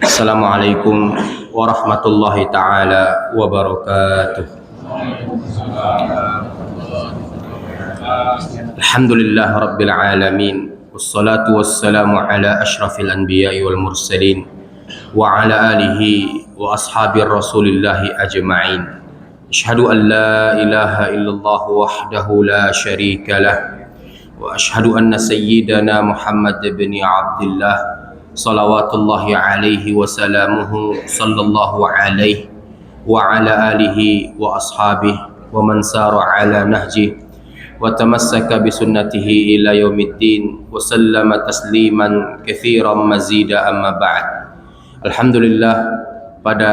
Assalamualaikum warahmatullahi taala wabarakatuh. Alhamdulillah rabbil alamin. Wassalatu wassalamu ala asyrafil anbiya'i wal mursalin wa ala alihi wa ashabir rasulillahi ajma'in. Asyhadu an la ilaha illallah wahdahu la syarika lah wa asyhadu anna sayyidana Muhammad bin Abdullah salawatullahi alaihi wa salamuhu sallallahu alaihi wa ala alihi wa ashabihi wa man sara ala nahji wa tamassaka bi sunnatihi ila yaumiddin wa sallama tasliman katsiran mazida amma ba'd. Alhamdulillah, pada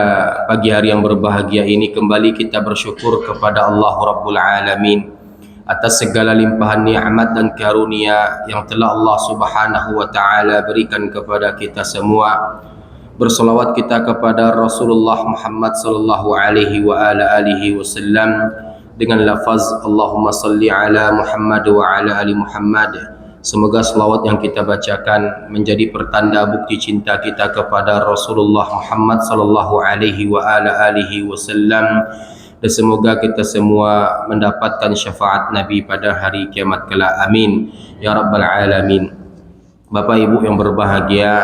pagi hari yang berbahagia ini kembali kita bersyukur kepada Allah Rabbul Alamin atas segala limpahan nikmat dan karunia yang telah Allah Subhanahu wa taala berikan kepada kita semua. Bersolawat kita kepada Rasulullah Muhammad sallallahu alaihi wa ala alihi wasallam dengan lafaz Allahumma salli ala Muhammad wa ala ali Muhammad. Semoga selawat yang kita bacakan menjadi pertanda bukti cinta kita kepada Rasulullah Muhammad sallallahu alaihi wa ala alihi wasallam, dan semoga kita semua mendapatkan syafaat Nabi pada hari kiamat kelak. Amin ya rabbal alamin. Bapak Ibu yang berbahagia,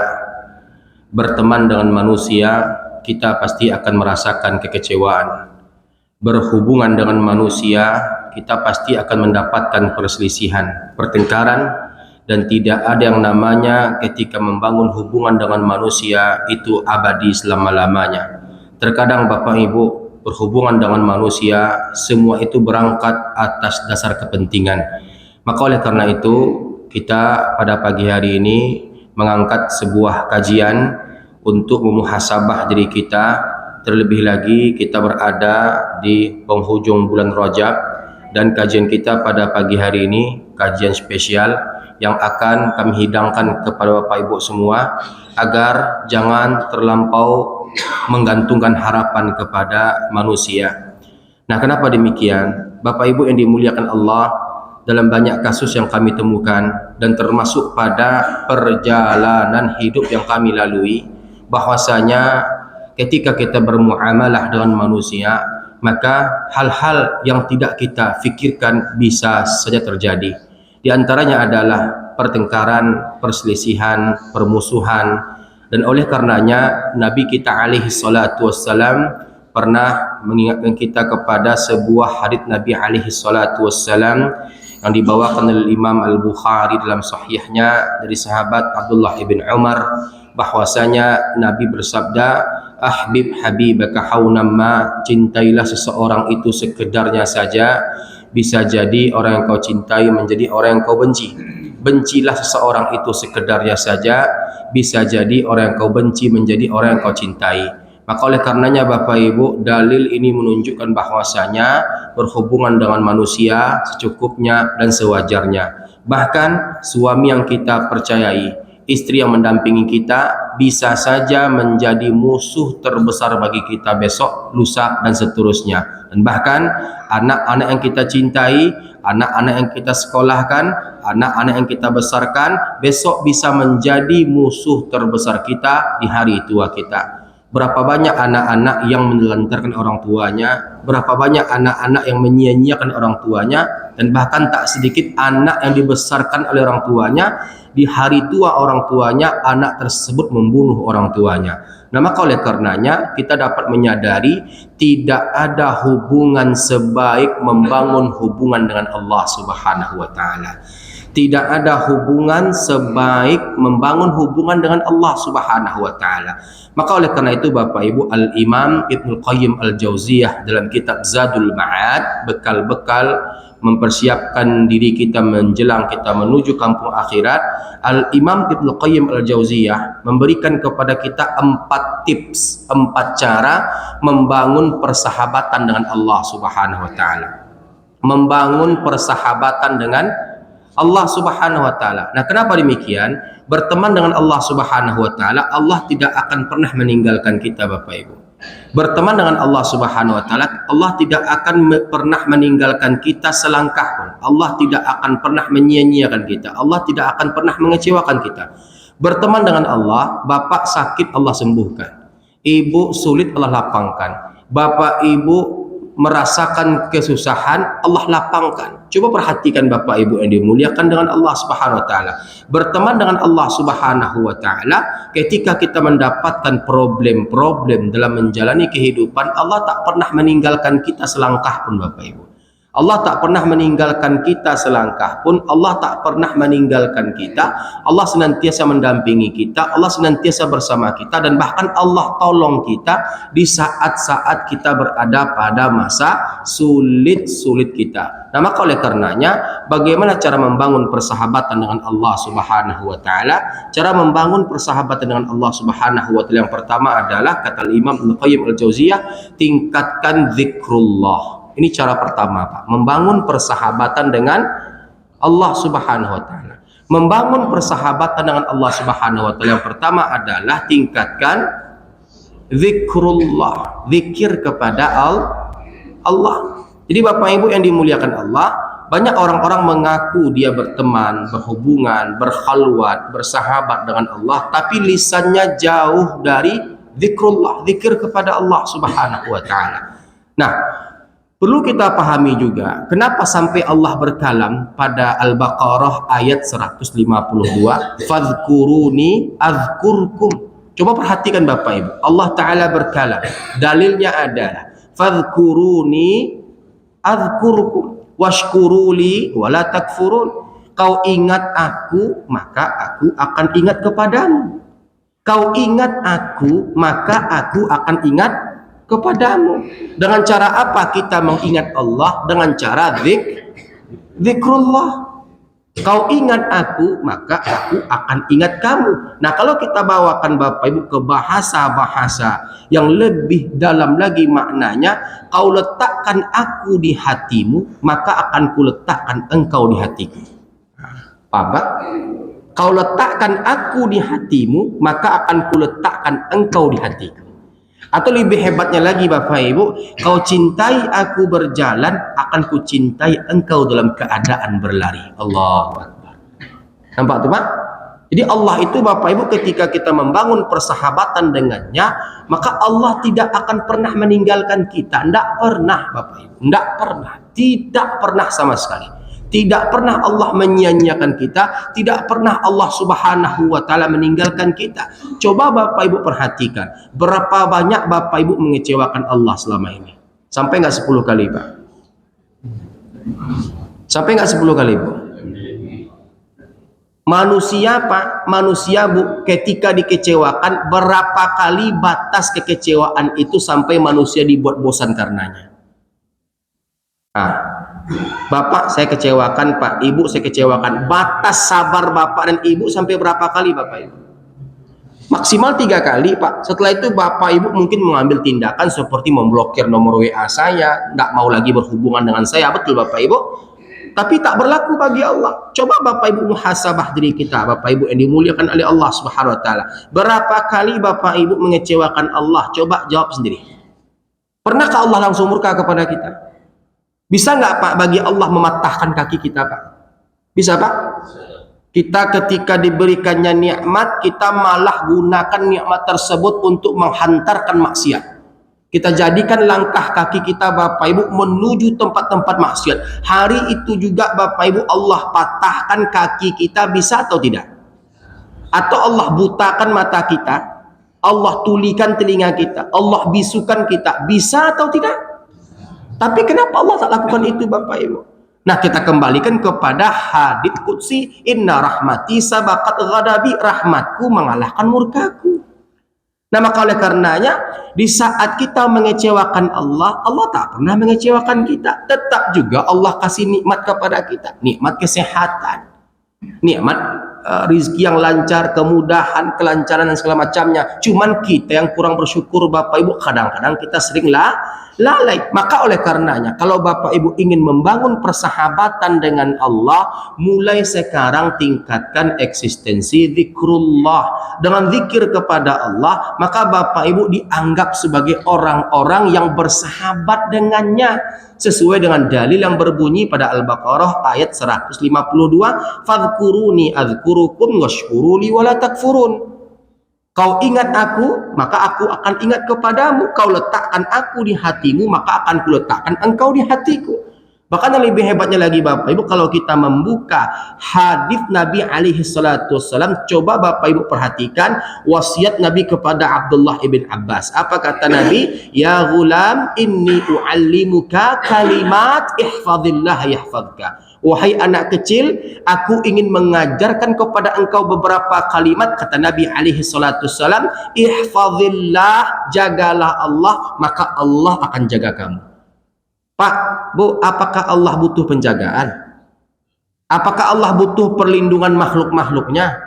berteman dengan manusia kita pasti akan merasakan kekecewaan. Berhubungan dengan manusia kita pasti akan mendapatkan perselisihan, pertengkaran, dan tidak ada yang namanya ketika membangun hubungan dengan manusia itu abadi selama-lamanya. Terkadang Bapak Ibu, berhubungan dengan manusia semua itu berangkat atas dasar kepentingan. Maka oleh karena itu kita pada pagi hari ini mengangkat sebuah kajian untuk memuhasabah diri kita. Terlebih lagi kita berada di penghujung bulan Rajab, dan kajian kita pada pagi hari ini kajian spesial yang akan kami hidangkan kepada Bapak Ibu semua agar jangan terlampau menggantungkan harapan kepada manusia. Nah, kenapa demikian? Bapak Ibu yang dimuliakan Allah, dalam banyak kasus yang kami temukan dan termasuk pada perjalanan hidup yang kami lalui, bahwasanya ketika kita bermuamalah dengan manusia, maka hal-hal yang tidak kita fikirkan bisa saja terjadi. Di antaranya adalah pertengkaran, perselisihan, permusuhan. Dan oleh karenanya Nabi kita alaihi salatu wassalam pernah mengingatkan kita kepada sebuah hadits Nabi alaihi salatu wassalam yang dibawakan oleh Imam Al-Bukhari dalam sahihnya dari sahabat Abdullah ibn Umar, bahwasanya Nabi bersabda, ahbib habibaka haunamma, cintailah seseorang itu sekedarnya saja, bisa jadi orang yang kau cintai menjadi orang yang kau benci. Bencilah seseorang itu sekedarnya saja, bisa jadi orang yang kau benci menjadi orang yang kau cintai. Maka oleh karenanya Bapak Ibu, dalil ini menunjukkan bahwasanya berhubungan dengan manusia secukupnya dan sewajarnya. Bahkan suami yang kita percayai, istri yang mendampingi kita bisa saja menjadi musuh terbesar bagi kita besok, lusa, dan seterusnya. Dan bahkan anak-anak yang kita cintai, anak-anak yang kita sekolahkan, anak-anak yang kita besarkan, besok bisa menjadi musuh terbesar kita di hari tua kita. Berapa banyak anak-anak yang menelantarkan orang tuanya, berapa banyak anak-anak yang menyia-nyiakan orang tuanya, dan bahkan tak sedikit anak yang dibesarkan oleh orang tuanya, di hari tua orang tuanya anak tersebut membunuh orang tuanya. Nah, maka oleh karenanya kita dapat menyadari tidak ada hubungan sebaik membangun hubungan dengan Allah Subhanahu wa taala. Tidak ada hubungan sebaik membangun hubungan dengan Allah Subhanahu wa taala. Maka oleh karena itu Bapak Ibu, Al-Imam Ibnu Qayyim Al-Jauziyah dalam kitab Zadul Ma'ad, bekal-bekal mempersiapkan diri kita menjelang kita menuju kampung akhirat, Al-Imam Ibnu Qayyim Al-Jauziyah memberikan kepada kita 4 tips, 4 cara membangun persahabatan dengan Allah Subhanahu wa taala. Membangun persahabatan dengan Allah Subhanahu wa taala. Nah, kenapa demikian? Berteman dengan Allah Subhanahu wa taala, Allah tidak akan pernah meninggalkan kita Bapak Ibu. Berteman dengan Allah Subhanahu wa taala, Allah tidak akan pernah meninggalkan kita selangkah pun. Allah tidak akan pernah menyia-nyiakan kita. Allah tidak akan pernah mengecewakan kita. Berteman dengan Allah, bapak sakit Allah sembuhkan. Ibu sulit Allah lapangkan. Bapak ibu merasakan kesusahan Allah lapangkan. Coba perhatikan bapak ibu yang dimuliakan dengan Allah Subhanahu wa taala. Berteman dengan Allah Subhanahu wa taala ketika kita mendapatkan problem-problem dalam menjalani kehidupan, Allah tak pernah meninggalkan kita selangkah pun bapak ibu. Allah tak pernah meninggalkan kita selangkah pun. Allah tak pernah meninggalkan kita. Allah senantiasa mendampingi kita. Allah senantiasa bersama kita. Dan bahkan Allah tolong kita di saat-saat kita berada pada masa sulit-sulit kita. Nah, maka oleh karenanya, bagaimana cara membangun persahabatan dengan Allah Subhanahu wa taala? Cara membangun persahabatan dengan Allah Subhanahu wa taala yang pertama adalah, kata Imam Ibnu Qayyim Al-Jauziyah, tingkatkan zikrullah. Ini cara pertama, Pak. Membangun persahabatan dengan Allah Subhanahu wa taala. Membangun persahabatan dengan Allah Subhanahu wa taala yang pertama adalah tingkatkan zikrullah, zikir kepada Allah. Jadi Bapak Ibu yang dimuliakan Allah, banyak orang-orang mengaku dia berteman, berhubungan, berkhalwat, bersahabat dengan Allah, tapi lisannya jauh dari zikrullah, zikir kepada Allah Subhanahu wa taala. Nah, perlu kita pahami juga kenapa sampai Allah berkalam pada Al-Baqarah ayat 152, fadhkuruni azkurkum. Coba perhatikan Bapak Ibu, Allah Ta'ala berkalam, dalilnya adalah fadhkuruni azkurkum washkuruli wala takfurun. Kau ingat aku, maka aku akan ingat kepadamu. Kau ingat aku, maka aku akan ingat kepadamu. Dengan cara apa kita mengingat Allah? Dengan cara zikrullah. Kau ingat aku, maka aku akan ingat kamu. Nah, kalau kita bawakan Bapak Ibu ke bahasa-bahasa yang lebih dalam lagi maknanya, kau letakkan aku di hatimu, maka akan kuletakkan engkau di hatiku. Bapak, kau letakkan aku di hatimu, maka akan kuletakkan engkau di hatiku. Atau lebih hebatnya lagi Bapak Ibu, kau cintai aku berjalan, akan kucintai engkau dalam keadaan berlari. Allahu Akbar. Nampak tuh Pak? Jadi Allah itu Bapak Ibu, ketika kita membangun persahabatan dengannya, maka Allah tidak akan pernah meninggalkan kita. Tidak pernah Bapak Ibu, tidak pernah, tidak pernah sama sekali. Tidak pernah Allah menyia-nyiakan kita, tidak pernah Allah Subhanahu wa taala meninggalkan kita. Coba Bapak Ibu perhatikan, berapa banyak Bapak Ibu mengecewakan Allah selama ini? Sampai nggak 10 kali, Pak? Sampai nggak 10 kali, Bu? Manusia, Pak, manusia Bu, ketika dikecewakan, berapa kali batas kekecewaan itu sampai manusia dibuat bosan karenanya? Nah, Bapak saya kecewakan, Pak, Ibu saya kecewakan. Batas sabar Bapak dan Ibu sampai berapa kali Bapak Ibu? Maksimal 3 kali, Pak. Setelah itu Bapak Ibu mungkin mengambil tindakan seperti memblokir nomor WA saya, tidak mau lagi berhubungan dengan saya. Betul Bapak Ibu? Tapi tak berlaku bagi Allah. Coba Bapak Ibu muhasabah diri kita, Bapak Ibu yang dimuliakan oleh Allah Subhanahu wa taala. Berapa kali Bapak Ibu mengecewakan Allah? Coba jawab sendiri. Pernahkah Allah langsung murka kepada kita? Bisa nggak Pak bagi Allah mematahkan kaki kita Pak? Bisa Pak? Kita ketika diberikannya nikmat, kita malah gunakan nikmat tersebut untuk menghantarkan maksiat. Kita jadikan langkah kaki kita Bapak Ibu menuju tempat-tempat maksiat. Hari itu juga Bapak Ibu Allah patahkan kaki kita, bisa atau tidak? Atau Allah butakan mata kita, Allah tulikan telinga kita, Allah bisukan kita, bisa atau tidak? Tapi kenapa Allah tak lakukan itu Bapak Ibu? Nah, kita kembalikan kepada hadits qudsi, inna rahmati sabaqat ghadabi, rahmatku mengalahkan murkaku. Nah, maka oleh karenanya di saat kita mengecewakan Allah, Allah tak pernah mengecewakan kita. Tetap juga Allah kasih nikmat kepada kita, nikmat kesehatan, nikmat rizki yang lancar, kemudahan, kelancaran dan segala macamnya. Cuman kita yang kurang bersyukur Bapak Ibu, kadang-kadang kita seringlah lalai. Maka oleh karenanya kalau Bapak Ibu ingin membangun persahabatan dengan Allah, mulai sekarang tingkatkan eksistensi zikrullah. Dengan zikir kepada Allah, maka Bapak Ibu dianggap sebagai orang-orang yang bersahabat dengannya, sesuai dengan dalil yang berbunyi pada Al-Baqarah ayat 152, fadhkuruni adzkurukum washkuruli wala takfurun. Kau ingat aku, maka aku akan ingat kepadamu. Kau letakkan aku di hatimu, maka akan kuletakkan engkau di hatiku. Bahkan yang lebih hebatnya lagi Bapak Ibu, kalau kita membuka hadis Nabi alaihi salatu wassalam, coba Bapak Ibu perhatikan wasiat Nabi kepada Abdullah ibn Abbas. Apa kata Nabi? Ya ghulam, inni u'allimuka kalimat ihfazillah yahfazka. Wahai anak kecil, aku ingin mengajarkan kepada engkau beberapa kalimat, kata Nabi alaihi salatu wassalam, ihfazillah, jagalah Allah, maka Allah akan jaga kamu. Pak, Bu, apakah Allah butuh penjagaan? Apakah Allah butuh perlindungan makhluk-makhluknya?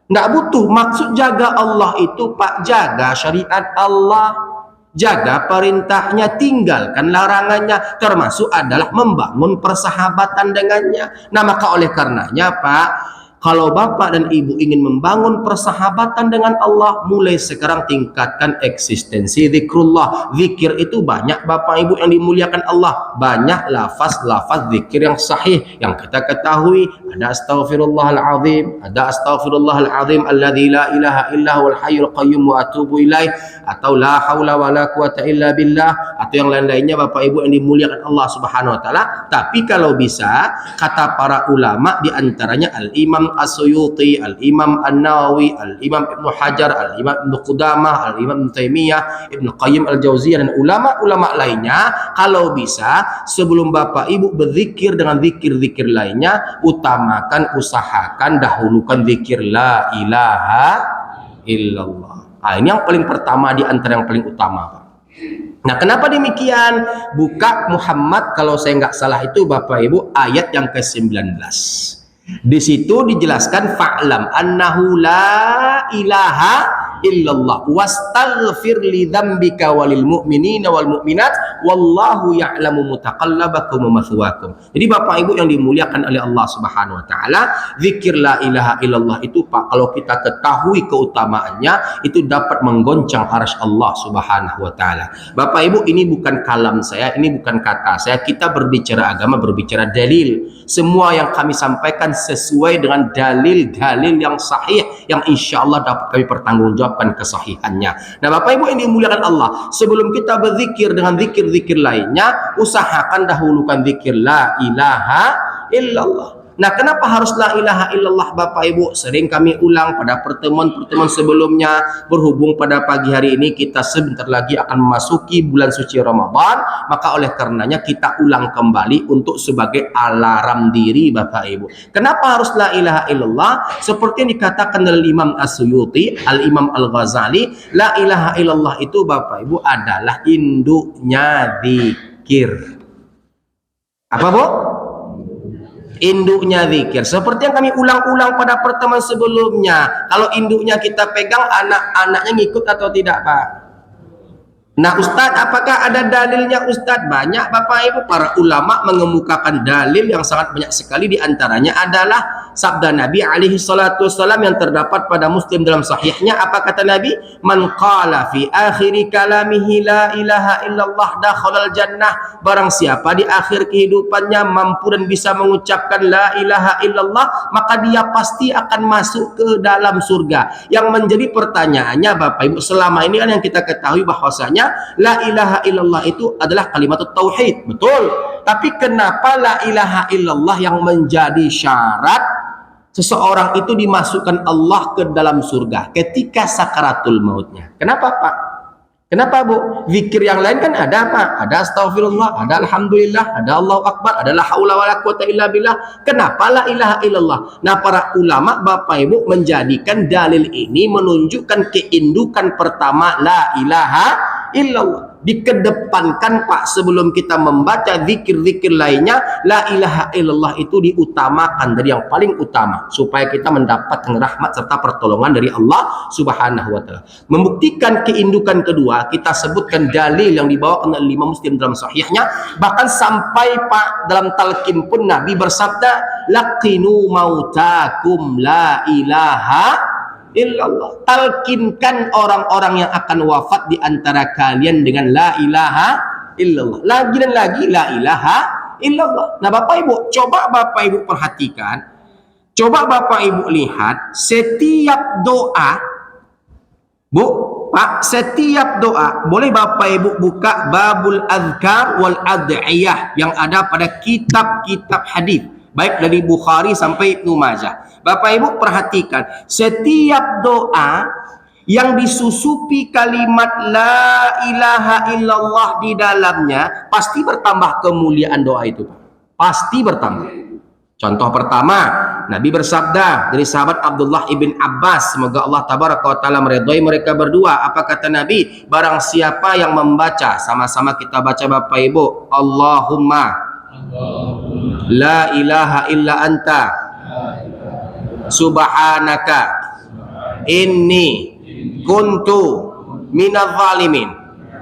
Nggak butuh. Maksud jaga Allah itu, Pak, jaga syariat Allah, jaga perintahnya, tinggalkan larangannya, termasuk adalah membangun persahabatan dengannya. Nah, maka oleh karenanya Pak, kalau Bapak dan Ibu ingin membangun persahabatan dengan Allah, mulai sekarang tingkatkan eksistensi zikrullah. Zikir itu banyak Bapak Ibu yang dimuliakan Allah. Banyak lafaz-lafaz zikir yang sahih yang kita ketahui. Ada astaghfirullahalazim, ada astaghfirullahalazim alladzi la ilaha illa huwal hayyul qayyum wa atubu ilaih, atau la haula wala quwata illa billah, atau yang lain-lainnya Bapak Ibu yang dimuliakan Allah Subhanahu wa taala. Tapi kalau bisa, kata para ulama di antaranya Al-Imam As-Suyuti, Al-Imam An-Nawawi, Al-Imam Ibnu Hajar, Al-Imam Ibnu Qudamah, Al-Imam Ibnu Taimiyah, Ibnu Qayyim Al-Jauziyah, dan ulama-ulama lainnya, kalau bisa sebelum Bapak Ibu berzikir dengan zikir-zikir lainnya, utamakan, usahakan, dahulukan zikir la ilaha illallah. Nah, ini yang paling pertama di antara yang paling utama, Pak. Nah, kenapa demikian? Buka Muhammad, kalau saya nggak salah itu Bapak Ibu ayat yang ke-19. Di situ dijelaskan fa'lam annahu la ilaha illallah wastaghfir li dzambika walil mu'minina wal mu'minat wallahu ya'lamu mutaqallabakum wa mathwaakum. Jadi Bapak Ibu yang dimuliakan oleh Allah Subhanahu wa taala, zikir la ilaha illallah itu Pak, kalau kita ketahui keutamaannya, itu dapat menggoncang arsy Allah Subhanahu wa taala. Bapak Ibu, ini bukan kalam saya, ini bukan kata saya. Kita berbicara agama, berbicara dalil. Semua yang kami sampaikan sesuai dengan dalil-dalil yang sahih, yang insya Allah dapat kami pertanggungjawabkan kesahihannya. Nah Bapak Ibu yang dimuliakan Allah, sebelum kita berzikir dengan zikir-zikir lainnya, usahakan dahulukan zikir la ilaha illallah. Nah, kenapa harus la ilaha illallah Bapak Ibu? Sering kami ulang pada pertemuan-pertemuan sebelumnya, berhubung pada pagi hari ini kita sebentar lagi akan memasuki bulan suci Ramadan, maka oleh karenanya kita ulang kembali untuk sebagai alarm diri Bapak Ibu. Kenapa harus la ilaha illallah? Seperti yang dikatakan oleh Imam As-Suyuti, Al-Imam Al-Ghazali, la ilaha illallah itu Bapak Ibu adalah induknya zikir. Apa Bu? Induknya zikir. Seperti yang kami ulang-ulang pada pertemuan sebelumnya. Kalau induknya kita pegang, anak-anaknya ngikut atau tidak Pak? Nah Ustadz, apakah ada dalilnya Ustadz? Banyak Bapak Ibu, para ulama mengemukakan dalil yang sangat banyak sekali. Di antaranya adalah sabda Nabi alaihi salatu wassalam yang terdapat pada Muslim dalam sahihnya. Apa kata Nabi? Man qala fi akhiri kalamihi la ilaha illallah dakhalal jannah. Barang siapa di akhir kehidupannya mampu dan bisa mengucapkan la ilaha illallah, maka dia pasti akan masuk ke dalam surga. Yang menjadi pertanyaannya Bapak Ibu, selama ini kan yang kita ketahui bahwasanya la ilaha illallah itu adalah kalimat tauhid, betul. Tapi kenapa la ilaha illallah yang menjadi syarat seseorang itu dimasukkan Allah ke dalam surga ketika sakaratul mautnya? Kenapa Pak? Kenapa Bu? Zikir yang lain kan ada Pak, ada astagfirullah, ada alhamdulillah, ada Allahu akbar, ada la haula wala quwata illa billah. Kenapa la ilaha illallah? Nah para ulama Bapak Ibu menjadikan dalil ini menunjukkan keindukan pertama la ilaha illallah. dikedepankan Pak, sebelum kita membaca zikir-zikir lainnya, la ilaha illallah itu diutamakan dari yang paling utama, supaya kita mendapatkan rahmat serta pertolongan dari Allah Subhanahu wa taala. Membuktikan keindukan kedua, kita sebutkan dalil yang dibawakan oleh Imam Muslim dalam sahihnya, bahkan sampai Pak dalam talqin pun Nabi bersabda, laqinu mautakum la ilaha illallah. Talkinkan orang-orang yang akan wafat di antara kalian dengan la ilaha illallah. Lagi dan lagi la ilaha illallah. Nah Bapak Ibu, coba Bapak Ibu perhatikan, coba Bapak Ibu lihat, setiap doa, Bu, Pak, setiap doa, boleh Bapak Ibu buka babul azkar wal ad'iyah yang ada pada kitab-kitab hadis, baik dari Bukhari sampai Ibnu Majah. Bapak Ibu perhatikan, setiap doa yang disusupi kalimat la ilaha illallah di dalamnya, pasti bertambah kemuliaan doa itu, Pak. Pasti bertambah. Contoh pertama, Nabi bersabda dari sahabat Abdullah ibn Abbas, semoga Allah tabaraka wa ta'ala meridhai mereka berdua. Apa kata Nabi? Barang siapa yang membaca, sama-sama kita baca Bapak Ibu, Allahumma la ilaha illa anta subhanaka inni kuntu minadh zalimin.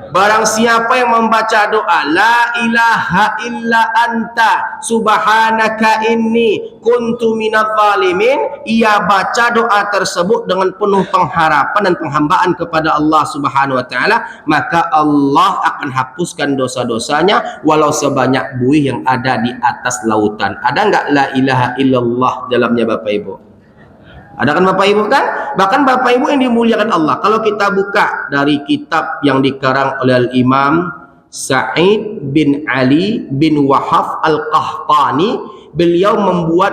Barang siapa yang membaca doa la ilaha illa anta subhanaka inni kuntu minadh zalimin, ia baca doa tersebut dengan penuh pengharapan dan penghambaan kepada Allah Subhanahu wa taala, maka Allah akan hapuskan dosa-dosanya walau sebanyak buih yang ada di atas lautan. Ada enggak la ilaha illallah dalamnya Bapak Ibu? Ada kan Bapak Ibu kan? Bahkan Bapak Ibu yang dimuliakan Allah, kalau kita buka dari kitab yang dikarang oleh Imam Sa'id bin Ali bin Wahaf Al-Qahtani, beliau membuat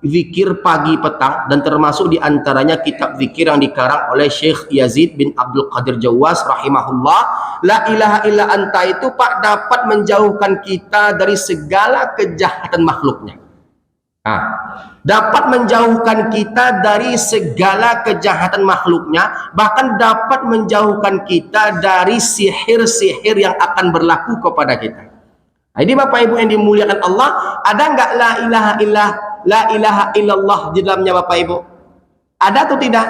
zikir pagi petang, dan termasuk diantaranya kitab zikir yang dikarang oleh Syekh Yazid bin Abdul Qadir Jawas rahimahullah. La ilaha illa anta itu Pak dapat menjauhkan kita dari segala kejahatan makhluknya. Dapat menjauhkan kita dari segala kejahatan makhluknya, bahkan dapat menjauhkan kita dari sihir-sihir yang akan berlaku kepada kita. Nah, ini Bapak Ibu yang dimuliakan Allah, ada nggak la ilaha illallah di dalamnya Bapak Ibu? Ada atau tidak?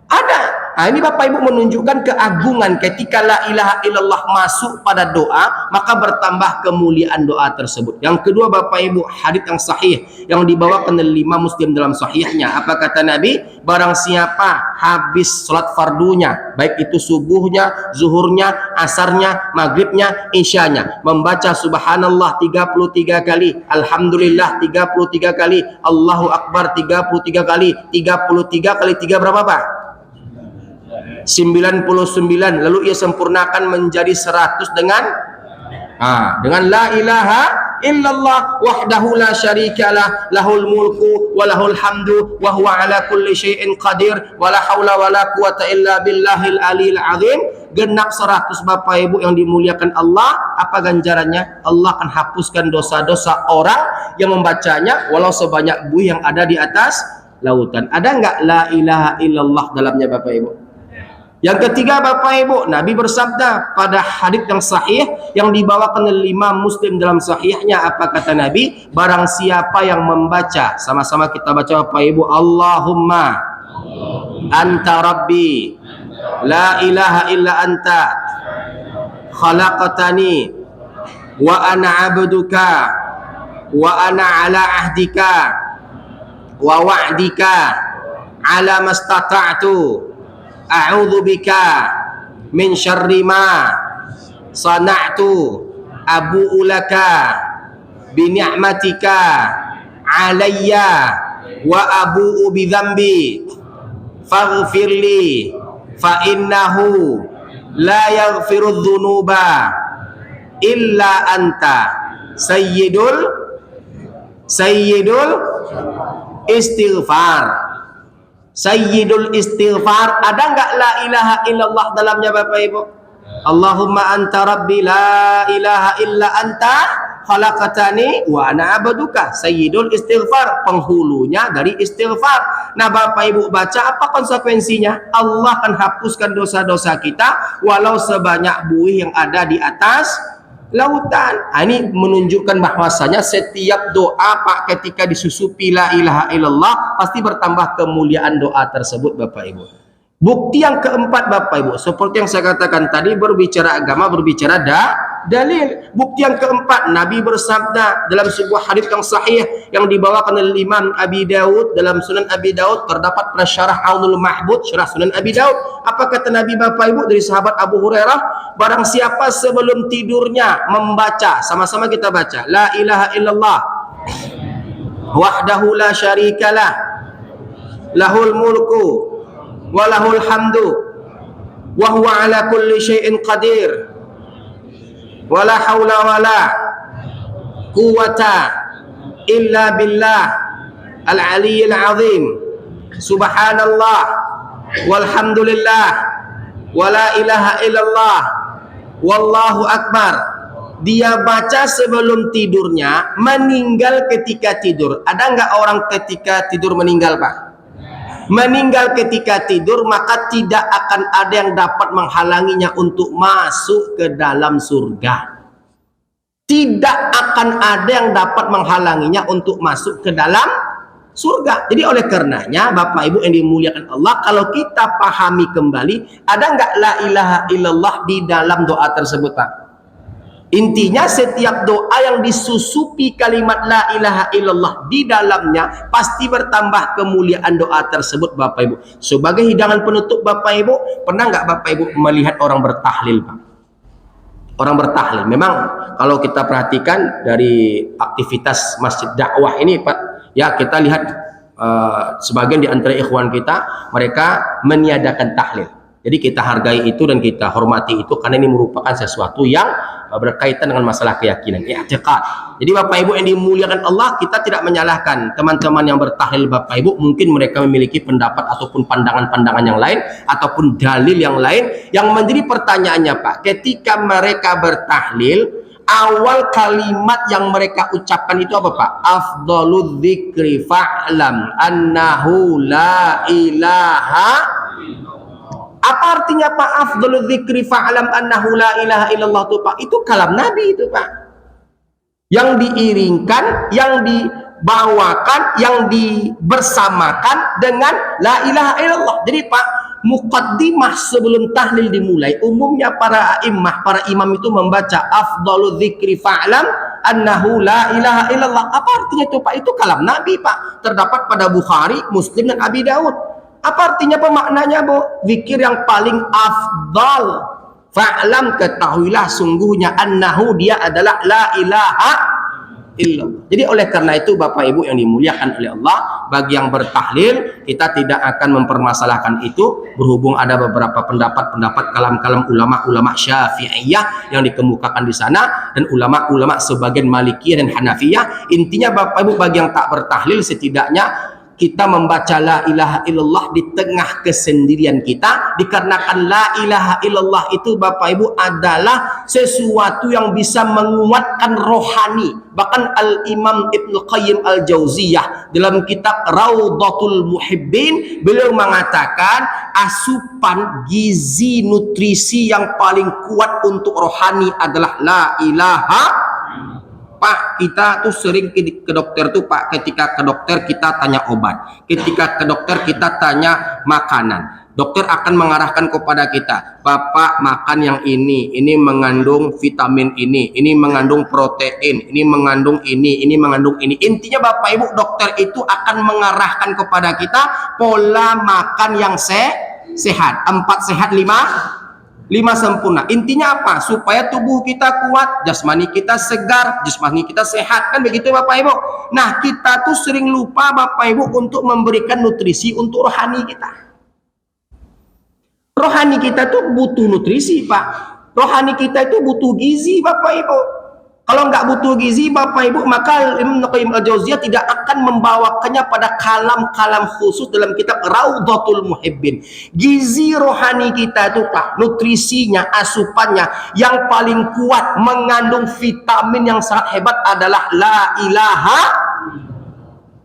Ada. Nah, ini Bapak Ibu menunjukkan keagungan ketika la ilaha illallah masuk pada doa, maka bertambah kemuliaan doa tersebut. Yang kedua Bapak Ibu, hadits yang sahih yang dibawakan oleh Imam Muslim dalam sahihnya. Apa kata Nabi? Barang siapa habis sholat fardunya, baik itu subuhnya, zuhurnya, asarnya, maghribnya, isyanya, membaca subhanallah 33 kali, alhamdulillah 33 kali, Allahu akbar 33 kali, 33 kali 3 berapa Pak? 99, lalu ia sempurnakan menjadi 100 dengan la ilaha illallah wahdahu la syarikalah lahul mulku wa lahul hamdu wa huwa ala kulli syai'in qadir wa la haula wa la quwata illa billahil aliyil azim. Genap 100 Bapak Ibu yang dimuliakan Allah. Apa ganjarannya? Allah akan hapuskan dosa-dosa orang yang membacanya walau sebanyak buih yang ada di atas lautan. Ada enggak la ilaha illallah dalamnya Bapak Ibu? Yang ketiga Bapak Ibu, Nabi bersabda pada hadits yang sahih yang dibawakan oleh Imam Muslim dalam sahihnya. Apa kata Nabi? Barang siapa yang membaca, sama-sama kita baca Bapak Ibu, Allahumma anta rabbi la ilaha illa anta khalaqtani wa ana abduka wa ana ala ahdika wa wa'dika ala mastata'tu a'udzu bika min syarri ma sana'tu abu'u laka bi ni'matika alayya wa abu'u bi dzambi faghfirli fa innahu la yaghfiru dzunuba illa anta sayyidul istighfar. Sayyidul istighfar. Ada enggak la ilaha illallah dalamnya Bapak Ibu? Allahumma anta rabbi la ilaha illa anta khalaqatani wa ana abduka. Sayyidul istighfar, penghulunya dari istighfar. Nah Bapak Ibu baca, apa konsekuensinya? Allah akan hapuskan dosa-dosa kita walau sebanyak buih yang ada di atas lautan. Ini menunjukkan bahwasanya setiap doa Pak ketika disusupi la ilaha illallah pasti bertambah kemuliaan doa tersebut Bapak Ibu. Bukti yang keempat Bapak Ibu, seperti yang saya katakan tadi, berbicara agama, berbicara dalil. Bukti yang keempat, Nabi bersabda dalam sebuah hadis yang sahih yang dibawakan oleh Imam Abi Daud dalam Sunan Abi Daud, terdapat pada syarah Aunul Mahbud, syarah Sunan Abi Daud. Apa kata Nabi Bapak Ibu dari sahabat Abu Hurairah? Barang siapa sebelum tidurnya membaca, sama-sama kita baca, la ilaha illallah wahdahu la syarikalah lahul mulku walahul hamdu wa huwa ala kulli syai'in qadir wala haula wala quwata illa billah al-aliyyil azim subhanallah walhamdulillah wala ilaha illallah wallahu akbar. Dia baca sebelum tidurnya, meninggal ketika tidur. Ada nggak orang ketika tidur meninggal Pak? Meninggal ketika tidur, maka tidak akan ada yang dapat menghalanginya untuk masuk ke dalam surga. Tidak akan ada yang dapat menghalanginya untuk masuk ke dalam surga. Jadi oleh karenanya Bapak Ibu yang dimuliakan Allah, kalau kita pahami kembali, ada nggak la ilaha illallah di dalam doa tersebut Pak? Intinya setiap doa yang disusupi kalimat la ilaha illallah di dalamnya pasti bertambah kemuliaan doa tersebut Bapak Ibu. Sebagai hidangan penutup Bapak Ibu, pernah nggak Bapak Ibu melihat orang bertahlil Pak? Orang bertahlil, memang kalau kita perhatikan dari aktivitas masjid dakwah ini Pak, ya kita lihat sebagian di antara ikhwan kita, mereka meniadakan tahlil. Jadi kita hargai itu dan kita hormati itu karena ini merupakan sesuatu yang berkaitan dengan masalah keyakinan, i'tiqad. Jadi Bapak Ibu yang dimuliakan Allah, kita tidak menyalahkan teman-teman yang bertahlil Bapak Ibu, mungkin mereka memiliki pendapat ataupun pandangan-pandangan yang lain ataupun dalil yang lain. Yang menjadi pertanyaannya Pak, ketika mereka bertahlil, awal kalimat yang mereka ucapkan itu apa Pak? Afdhaludz dzikri fa'lam annahu la ilaha. Apa artinya Pak afdhaludz dzikri fa'lam annahu la ilaha illallah itu Pak? Itu kalam Nabi itu Pak. Yang diiringkan, yang dibawakan, yang dibersamakan dengan la ilaha illallah. Jadi Pak, muqaddimah sebelum tahlil dimulai, umumnya para a'immah, para imam itu membaca afdhaludz dzikri fa'lam annahu la ilaha illallah. Apa artinya itu Pak? Itu kalam Nabi Pak. Terdapat pada Bukhari, Muslim dan Abi Daud. Apa artinya pemaknanya Bu? Zikir yang paling afdal. Fa'lam, ketahuilah sungguhnya annahu dia adalah la ilaha illallah. Jadi oleh karena itu Bapak Ibu yang dimuliakan oleh Allah, bagi yang bertahlil kita tidak akan mempermasalahkan itu, berhubung ada beberapa pendapat-pendapat kalam-kalam ulama-ulama Syafi'iyah yang dikemukakan di sana dan ulama-ulama sebagian Malikiyah dan Hanafiyah. Intinya Bapak Ibu bagi yang tak bertahlil, setidaknya kita membaca la ilaha illallah di tengah kesendirian kita, dikarenakan la ilaha illallah itu Bapak Ibu adalah sesuatu yang bisa menguatkan rohani. Bahkan Al-Imam Ibnu Qayyim Al-Jauziyah dalam kitab Raudhatul Muhibbin, beliau mengatakan asupan gizi nutrisi yang paling kuat untuk rohani adalah la ilaha. Pak, kita tuh sering ke dokter tuh Pak, ketika ke dokter kita tanya obat, ketika ke dokter kita tanya makanan, dokter akan mengarahkan kepada kita, Bapak makan yang ini mengandung vitamin ini mengandung protein, ini mengandung ini mengandung ini. Intinya Bapak Ibu, dokter itu akan mengarahkan kepada kita pola makan yang sehat, 4 sehat 5 sempurna. Intinya apa? Supaya tubuh kita kuat, jasmani kita segar, jasmani kita sehat. Kan begitu Bapak Ibu. Nah, kita tuh sering lupa Bapak Ibu untuk memberikan nutrisi untuk rohani kita. Rohani kita tuh butuh nutrisi Pak. Rohani kita itu butuh gizi Bapak Ibu. Kalau nggak butuh gizi Bapak Ibu, maka Imam Qayyim al-Jauziyah tidak akan membawakannya pada kalam-kalam khusus dalam kitab Raudhatul Muhibbin. Gizi rohani kita itu Pak, nutrisinya, asupannya yang paling kuat, mengandung vitamin yang sangat hebat adalah la ilaha.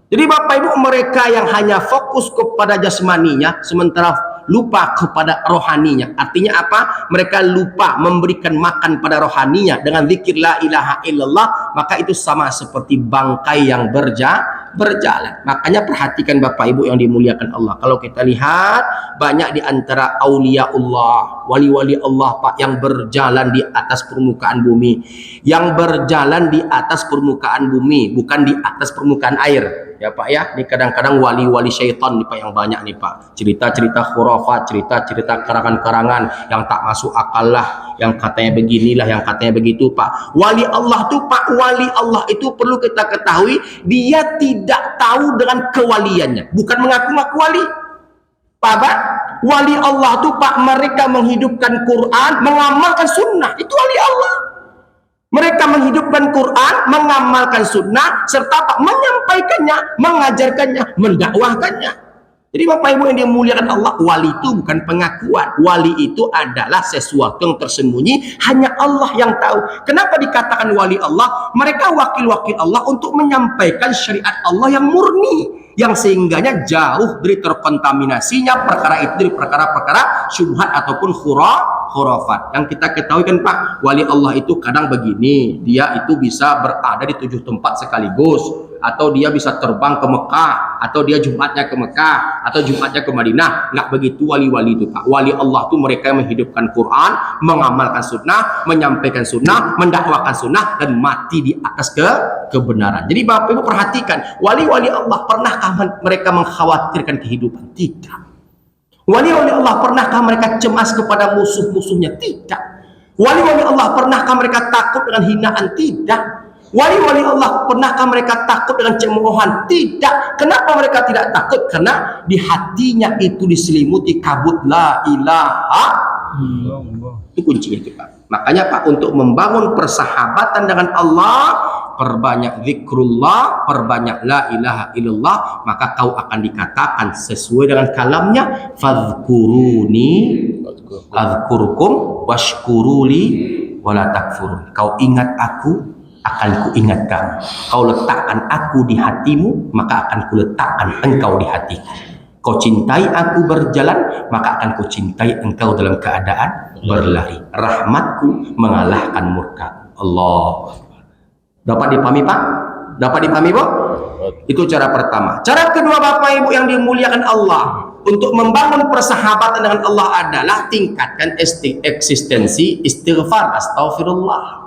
Jadi Bapak Ibu, mereka yang hanya fokus kepada jasmaninya sementara lupa kepada rohaninya. Artinya apa? Mereka lupa memberikan makan pada rohaninya dengan zikir la ilaha illallah, maka itu sama seperti bangkai yang berjalan. Makanya perhatikan Bapak Ibu yang dimuliakan Allah. Kalau kita lihat banyak di antara aulia Allah, wali-wali Allah Pak, yang berjalan di atas permukaan bumi. Yang berjalan di atas permukaan bumi, bukan di atas permukaan air. Ya Pak ya, ini kadang-kadang wali-wali syaitan nih Pak yang banyak nih Pak. Cerita-cerita khurafat, cerita-cerita karangan-karangan yang tak masuk akal lah, yang katanya beginilah, yang katanya begitu Pak. Wali Allah tuh Pak, wali Allah itu perlu kita ketahui, dia tidak tahu dengan kewaliannya, bukan mengaku-ngaku wali. Pak, wali Allah tuh Pak, mereka menghidupkan Quran, mengamalkan sunnah, itu wali Allah. Mereka menghidupkan Quran, mengamalkan sunnah, serta Pak menyampaikannya, mengajarkannya, mendakwahkannya. Jadi Bapak Ibu yang dimuliakan Allah, wali itu bukan pengakuan. Wali itu adalah sesuatu yang tersembunyi, hanya Allah yang tahu. Kenapa dikatakan wali Allah? Mereka wakil-wakil Allah untuk menyampaikan syariat Allah yang murni, yang sehingganya jauh dari terkontaminasinya perkara itu dari perkara-perkara syubhat ataupun khurafat. Yang kita ketahui kan Pak, wali Allah itu kadang begini, dia itu bisa berada di 7 tempat sekaligus, atau dia bisa terbang ke Mekah, atau dia Jumatnya ke Mekah, atau Jumatnya ke Madinah. Nggak begitu wali-wali itu Pak. Wali Allah itu mereka yang menghidupkan Quran, mengamalkan sunnah, menyampaikan sunnah, mendakwakan sunnah, dan mati di atas kebenaran. Jadi Bapak Ibu perhatikan, wali-wali Allah pernahkah mereka mengkhawatirkan kehidupan? Tidak. Wali-wali Allah pernahkah mereka cemas kepada musuh-musuhnya? Tidak. Wali-wali Allah pernahkah mereka takut dengan hinaan? Tidak. Wali-wali Allah pernahkah mereka takut dengan cemoohan? Tidak. Kenapa mereka tidak takut? Karena di hatinya itu diselimuti kabut la ilaha. Itu kuncinya itu Pak. Makanya Pak, untuk membangun persahabatan dengan Allah, perbanyak zikrullah, perbanyak la ilaha illallah, maka kau akan dikatakan sesuai dengan kalamnya, fadhkuruni azkurkum washkuruli wala takfurun. Kau ingat aku, akan kuingat kamu. Kau letakkan aku di hatimu, maka akan kuletakkan engkau di hatiku. Kau cintai aku berjalan, maka akan kucintai engkau dalam keadaan berlari. Rahmatku mengalahkan murka. Allah. Dapat dipahami Pak? Dapat dipahami Bu? Itu cara pertama. Cara kedua Bapak Ibu yang dimuliakan Allah, untuk membangun persahabatan dengan Allah adalah tingkatkan eksistensi istighfar, astaghfirullah.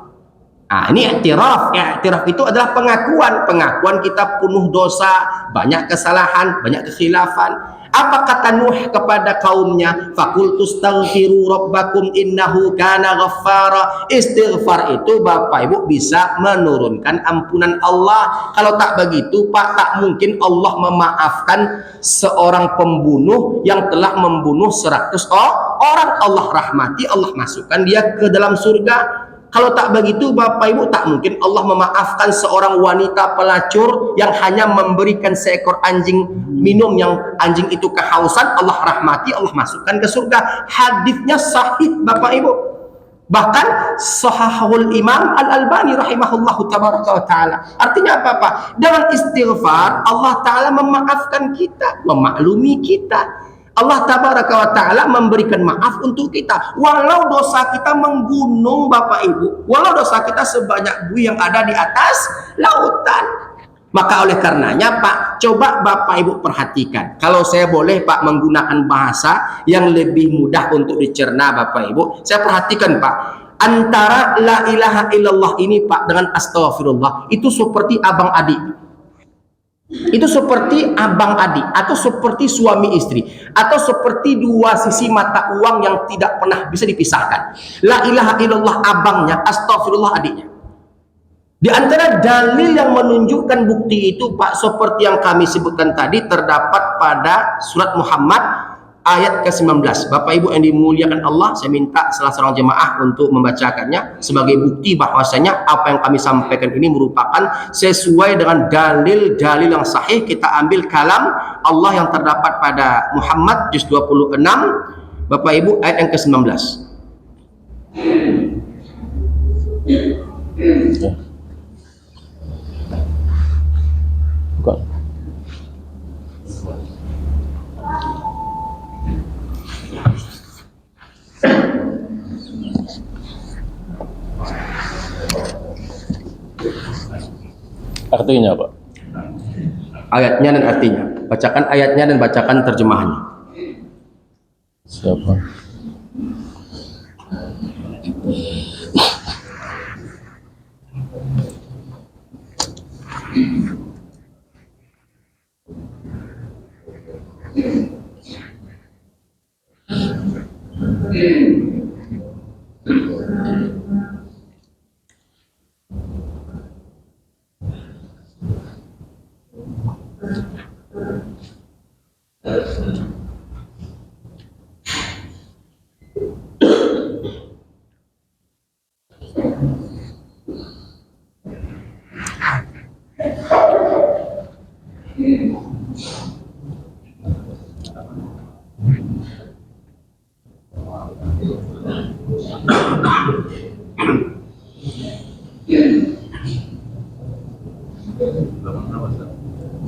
Nah, ini i'tiraf. I'tiraf itu adalah pengakuan kita penuh dosa, banyak kesalahan, banyak kekhilafan. Apa kata Nuh kepada kaumnya? Faqultu astaghfiru rabbakum innahu kana ghaffara. Istighfar itu Bapak Ibu bisa menurunkan ampunan Allah. Kalau tak begitu Pak, tak mungkin Allah memaafkan seorang pembunuh yang telah membunuh 100 orang. Allah rahmati, Allah masukkan dia ke dalam surga. Kalau tak begitu Bapak Ibu, tak mungkin Allah memaafkan seorang wanita pelacur yang hanya memberikan seekor anjing minum, yang anjing itu kehausan. Allah rahmati, Allah masukkan ke surga. Hadisnya sahih Bapak Ibu. Bahkan sahahul Imam Al-Albani rahimahullahu tabaraka wa ta'ala. Artinya apa Pak? Dengan istighfar Allah Ta'ala memaafkan kita, memaklumi kita. Allah tabaraka wa ta'ala memberikan maaf untuk kita, walau dosa kita menggunung Bapak Ibu, walau dosa kita sebanyak bui yang ada di atas lautan. Maka oleh karenanya Pak, coba Bapak Ibu perhatikan, kalau saya boleh Pak menggunakan bahasa yang lebih mudah untuk dicerna Bapak Ibu, saya perhatikan Pak, antara la ilaha illallah ini Pak dengan astagfirullah itu seperti abang adik. Itu seperti abang adik, atau seperti suami istri, atau seperti dua sisi mata uang yang tidak pernah bisa dipisahkan. La ilaha illallah abangnya, astagfirullah adiknya. Di antara dalil yang menunjukkan bukti itu Pak, seperti yang kami sebutkan tadi, terdapat pada surat Muhammad ayat ke-19. Bapak Ibu yang dimuliakan Allah, saya minta salah seorang jemaah untuk membacakannya sebagai bukti bahwasanya apa yang kami sampaikan ini merupakan sesuai dengan dalil-dalil yang sahih. Kita ambil kalam Allah yang terdapat pada Muhammad juz 26, Bapak Ibu, ayat yang ke-19. Bukan. Artinya Pak? Ayatnya dan artinya. Bacakan ayatnya dan bacakan terjemahannya. Siapa?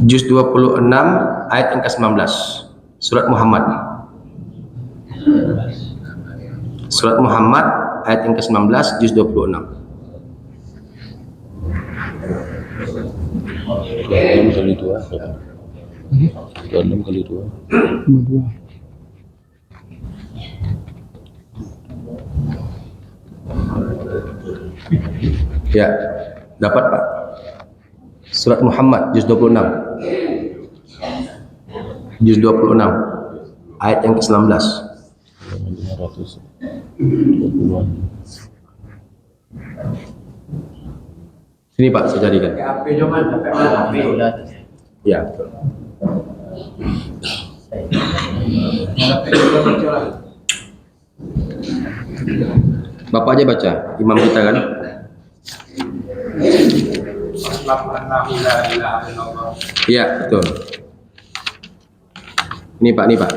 Juz 26 ayat yang ke-19, surat Muhammad. Surat Muhammad ayat yang ke-19, juz 26. 26 kali 2 berapa? 26 kali 2. Ya, dapat Pak. Surat Muhammad juz 26. Juz 26 ayat yang ke-19. 520-an. Sini Pak, saya carikan. Ya, betul. Bapak aja baca, imam kita kan. Iya, betul. Ini Pak, nih Pak.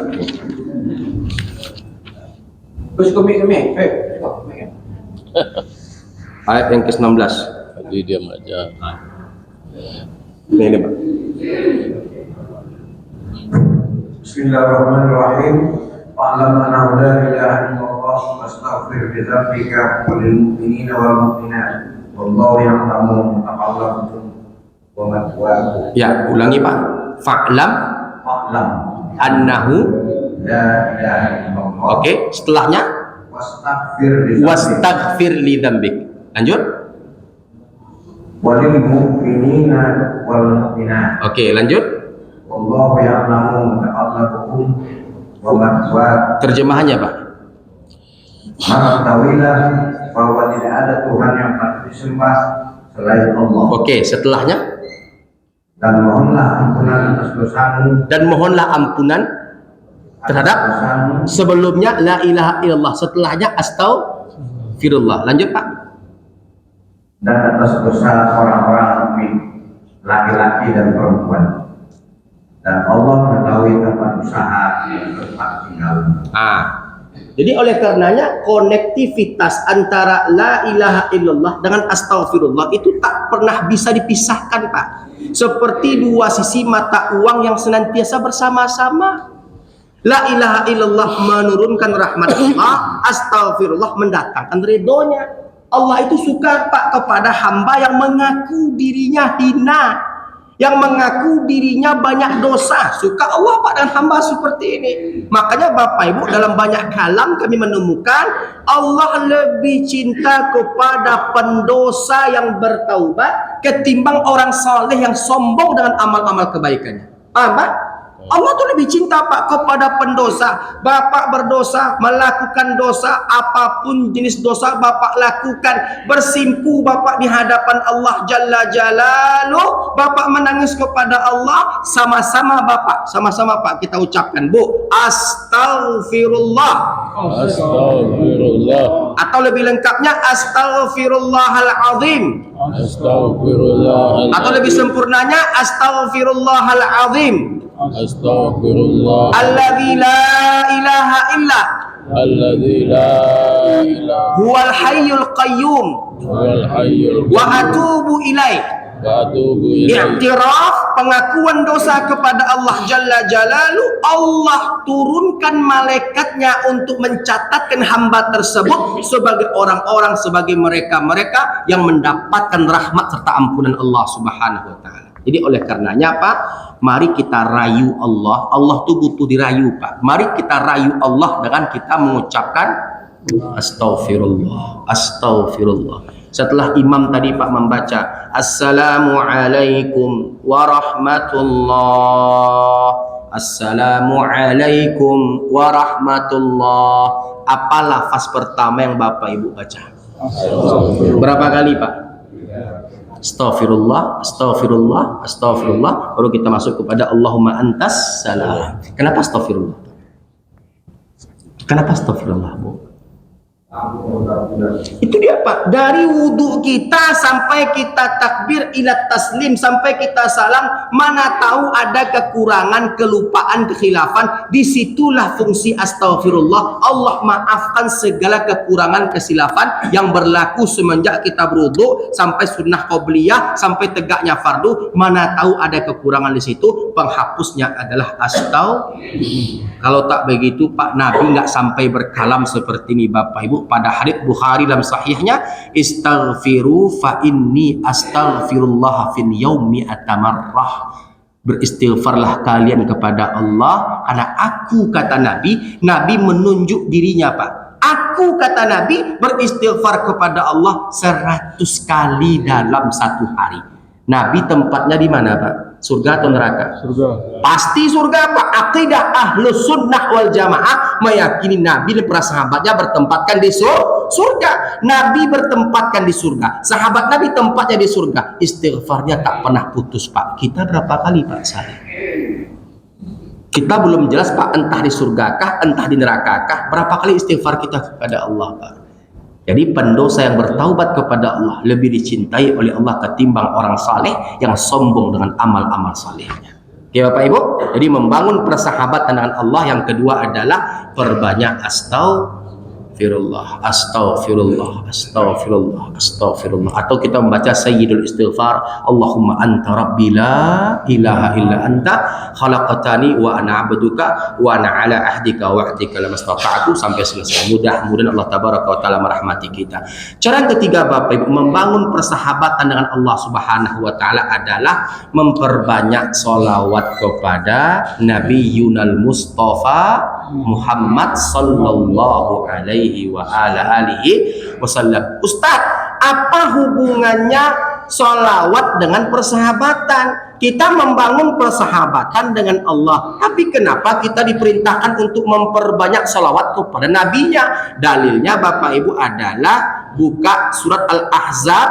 Ayat yang ke-19. Tadi diam aja. Ini Pak. Bismillahirrahmanirrahim. Fa'lam annahu la ilaha illallah wastaghfir li dzambika wa lil mu'minina wal mu'minat. Wallahu ya'lamu taqallabakum wa mathwaakum. Ya, ulangi Pak. Fa'lam Fa'lam annahu. la ilaha illallah. Oke, setelahnya wastaghfir li dzambik. Lanjut. Wa lil mu'minina wal mu'minat. Oke, lanjut. Wallahu ya'lamu taqallabakum wa mathwaakum. Terjemahannya Pak. Mengetahuilah bahwa tidak ada Tuhan yang patut disembah selain Allah. Oke, setelahnya. Dan mohonlah ampunan atas dosamu. Dan mohonlah ampunan terhadap sebelumnya la ilaha illallah, setelahnya astaghfirullah. Lanjut Pak. Dan atas dosa orang-orang mukmin, laki-laki dan perempuan. Dan Allah mengetahui tempat usaha dan tempat tinggal. Jadi oleh karenanya konektivitas antara la ilaha illallah dengan astaghfirullah itu tak pernah bisa dipisahkan Pak. Seperti dua sisi mata uang yang senantiasa bersama-sama. La ilaha illallah menurunkan rahmat Allah, astaghfirullah mendatangkan ridhonya. Allah itu suka Pak kepada hamba yang mengaku dirinya hina, yang mengaku dirinya banyak dosa. Suka Allah Pak dengan hamba seperti ini. Makanya Bapak Ibu, dalam banyak kalam kami menemukan Allah lebih cinta kepada pendosa yang bertaubat ketimbang orang saleh yang sombong dengan amal-amal kebaikannya. Paham Pak? Allah tuh lebih cinta Pak kepada pendosa. Bapak berdosa, melakukan dosa, apapun jenis dosa Bapak lakukan, bersimpu Bapak di hadapan Allah Jalla Jalaluh, Bapak menangis kepada Allah, sama-sama Pak kita ucapkan, Bu, Astaghfirullah. Astagfirullah. Atau lebih lengkapnya Astaghfirullahaladzim. Astagfirullah. Atau lebih sempurnanya Astaghfirullahaladzim. Astagfirullah. Alladzi la ilaha illa Alladzi la ilaha huwal hayyul qayyum wal hayyul wa atubu ilaih. wa atubu ilaihi. I'tiraf, pengakuan dosa kepada Allah Jalla Jalaluh. Allah turunkan malaikatnya untuk mencatatkan hamba tersebut sebagai orang-orang, sebagai mereka-mereka yang mendapatkan rahmat serta ampunan Allah Subhanahu wa taala. Jadi oleh karenanya Pak, mari kita rayu Allah. Allah tuh butuh dirayu Pak. Mari kita rayu Allah dengan kita mengucapkan Astaghfirullah, Astaghfirullah. Setelah imam tadi Pak membaca Assalamualaikum warahmatullah, Assalamualaikum warahmatullah, apa lafaz pertama yang Bapak Ibu baca? Berapa kali Pak? Astaghfirullah, Astaghfirullah, Astaghfirullah. Baru kita masuk kepada Allahumma antas salam. Kenapa Astaghfirullah? Kenapa Astaghfirullah, Bu? Itu dia Pak, dari wudhu kita sampai kita takbir ila taslim, sampai kita salam, mana tahu ada kekurangan, kelupaan, kekhilafan. Disitulah fungsi astaghfirullah. Allah maafkan segala kekurangan, kesilafan yang berlaku semenjak kita berwudhu sampai sunnah qobliyah, sampai tegaknya fardu. Mana tahu ada kekurangan di situ, penghapusnya adalah astaghfirullah. Kalau tak begitu Pak, Nabi nggak sampai berkalam seperti ini Bapak Ibu. Pada hadits Bukhari dalam sahihnya, istaghfiru fa inni astaghfirullah fil yaumi atamarrah. Beristighfarlah kalian kepada Allah, karena aku, kata Nabi, Nabi menunjuk dirinya Pak. Aku, kata Nabi, beristighfar kepada Allah 100 kali dalam satu hari. Nabi tempatnya di mana Pak? Surga atau neraka? Surga. Pasti surga Pak. Aqidah Ahlus Sunnah wal Jamaah meyakini Nabi dan para sahabatnya bertempatkan di surga. Nabi bertempatkan di surga. Sahabat Nabi tempatnya di surga. Istighfarnya tak pernah putus Pak. Kita berapa kali Pak sehari? Kita belum jelas Pak, entah di surgakah, entah di nerakakah. Berapa kali istighfar kita kepada Allah Pak? Jadi pendosa yang bertaubat kepada Allah lebih dicintai oleh Allah ketimbang orang saleh yang sombong dengan amal-amal salehnya. Oke Bapak Ibu, jadi membangun persahabatan dengan Allah yang kedua adalah perbanyak astaghfirullah, astaghfirullah, astaghfirullah, astaghfirullah. Atau kita membaca sayyidul istighfar, Allahumma anta rabbi la ilaha illa anta khalaqtani wa ana abduka wa ana ala ahdika wa ahdika lamastata'tu sampai selesai. Mudah-mudahan Allah tabaraka wa taala merahmati kita. Cara yang ketiga Bapak Ibu, membangun persahabatan dengan Allah Subhanahu wa taala adalah memperbanyak sholawat kepada Nabi Yunal Mustafa Muhammad sallallahu alaihi wa ala alihi wasallam. Ustaz, apa hubungannya sholawat dengan persahabatan? Kita membangun persahabatan dengan Allah, tapi kenapa kita diperintahkan untuk memperbanyak sholawat kepada nabinya? Dalilnya Bapak Ibu adalah buka surat Al-Ahzab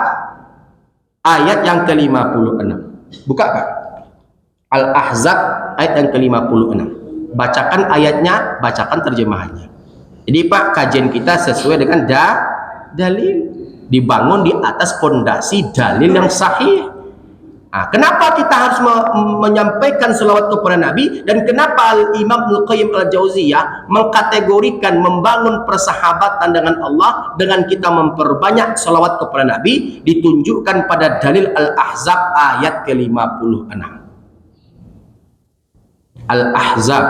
ayat yang ke-56. Buka Pak, Al-Ahzab ayat yang ke-56. Bacakan ayatnya, bacakan terjemahannya. Jadi Pak, kajian kita sesuai dengan dalil, dibangun di atas fondasi dalil yang sahih. Nah, kenapa kita harus menyampaikan selawat kepada Nabi, dan kenapa Imam Al-Qayyim Al-Jauziyah mengkategorikan membangun persahabatan dengan Allah dengan kita memperbanyak selawat kepada Nabi, ditunjukkan pada dalil Al-Ahzab ayat ke-56. Al-Ahzab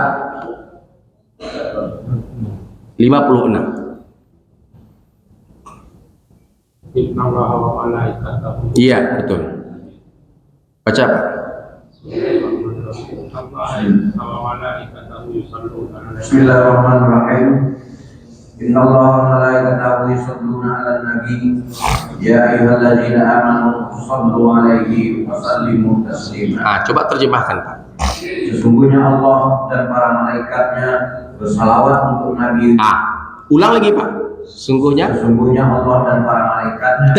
56. Iya, betul. Baca Pak. Bismillahirrahmanirrahim. Innallaha wa malaikatahu yusholluna 'alan nabi ya ayyuhalladzina amanu shallu 'alaihi wa sallimu taslima. Coba terjemahkan Pak. Sesungguhnya Allah dan para malaikatnya bersalawat untuk Nabi. Ulang lagi Pak. Sesungguhnya Allah dan para malaikatnya.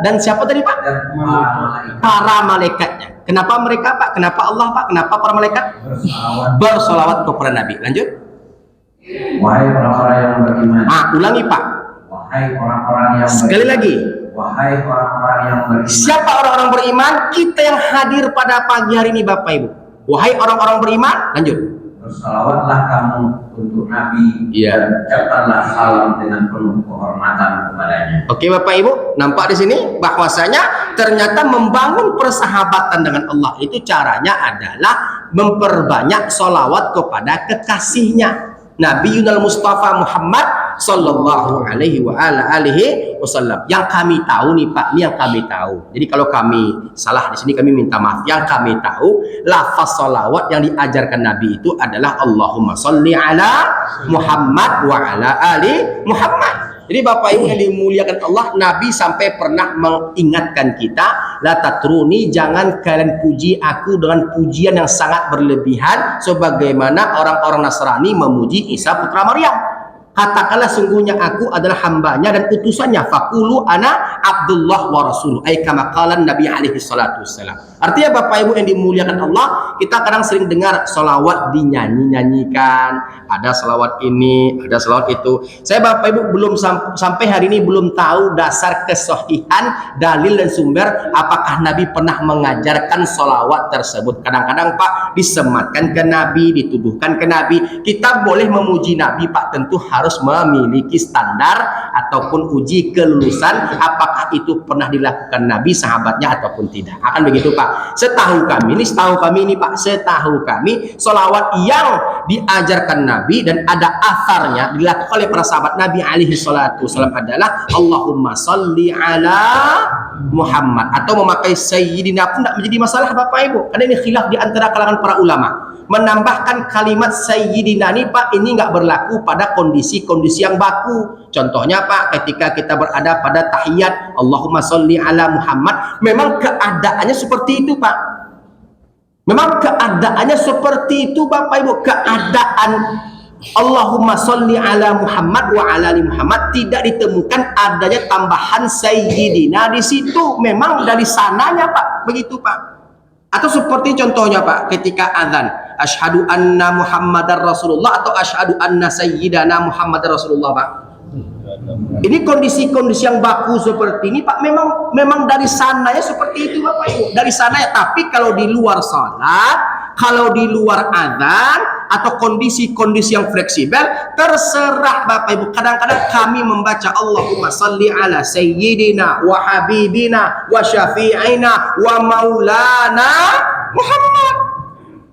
Dan siapa tadi Pak? Dan para malaikat. Para malaikatnya. Kenapa mereka Pak? Kenapa Allah Pak? Kenapa para malaikat? Bersalawat kepada Nabi. Lanjut. Wahai orang-orang yang beriman. Ulangi Pak. Wahai orang-orang yang beriman. Sekali lagi. Wahai orang-orang yang beriman. Siapa orang-orang beriman? Kita yang hadir pada pagi hari ini Bapak Ibu. Wahai orang-orang beriman. Lanjut. Bersalawatlah kamu untuk Nabi. Dan ucapkanlah salam dengan penuh kehormatan kepadanya. Oke Bapak Ibu, nampak di sini bahwasanya ternyata membangun persahabatan dengan Allah itu caranya adalah memperbanyak sholawat kepada kekasihnya Nabi Yunal Mustafa Muhammad Sallallahu Alaihi Wasallam. Yang kami tahu nih Pak, ini yang kami tahu. Jadi kalau kami salah di sini kami minta maaf. Yang kami tahu lafaz sholawat yang diajarkan Nabi itu adalah Allahumma sholli ala Muhammad wa ala ali Muhammad. Jadi Bapak Ibu yang dimuliakan Allah, Nabi sampai pernah mengingatkan kita, la tatruni, jangan kalian puji aku dengan pujian yang sangat berlebihan sebagaimana orang-orang Nasrani memuji Isa putra Maryam. Katakanlah sungguhnya aku adalah hambanya dan utusannya. Faqulu ana Abdullah wa rasuluh. Ay kama qala Nabi alaihi salatu wassalam. Artinya Bapak Ibu yang dimuliakan Allah, kita kadang sering dengar salawat dinyanyi-nyanyikan. Ada salawat ini, ada salawat itu. Saya Bapak Ibu belum sampai hari ini belum tahu dasar kesahihan, dalil dan sumber apakah Nabi pernah mengajarkan salawat tersebut. Kadang-kadang Pak disematkan ke Nabi, dituduhkan ke Nabi. Kita boleh memuji Nabi Pak, tentu harus memiliki standar ataupun uji kelulusan apakah itu pernah dilakukan Nabi, sahabatnya ataupun tidak. Akan begitu Pak. Setahu kami ini Pak, setahu kami sholawat yang diajarkan Nabi dan ada asarnya dilakukan oleh para sahabat Nabi alaihi salatu wasallam adalah Allahumma sholli ala Muhammad, atau memakai sayyidina pun tidak menjadi masalah Bapak Ibu, karena ini khilaf di antara kalangan para ulama. Menambahkan kalimat sayyidina ini Pak, ini nggak berlaku pada kondisi-kondisi yang baku. Contohnya Pak, ketika kita berada pada tahiyat Allahumma sholli ala Muhammad, memang keadaannya seperti itu Pak. Memang keadaannya seperti itu Bapak Ibu. Keadaan Allahumma sholli ala Muhammad wa ala ali Muhammad tidak ditemukan adanya tambahan sayyidina di situ. Memang dari sananya Pak, begitu Pak. Atau seperti contohnya Pak, ketika azan asyhadu anna Muhammadar Rasulullah atau asyhadu anna sayyidana Muhammadar Rasulullah Pak. Ini kondisi-kondisi yang baku seperti ini Pak, memang dari sananya seperti itu Bapak Ibu, dari sananya. Tapi kalau di luar salat, kalau di luar azan atau kondisi-kondisi yang fleksibel, terserah Bapak Ibu. Kadang-kadang kami membaca Allahumma salli ala sayyidina wa habibina wa syafi'ina wa maulana Muhammad.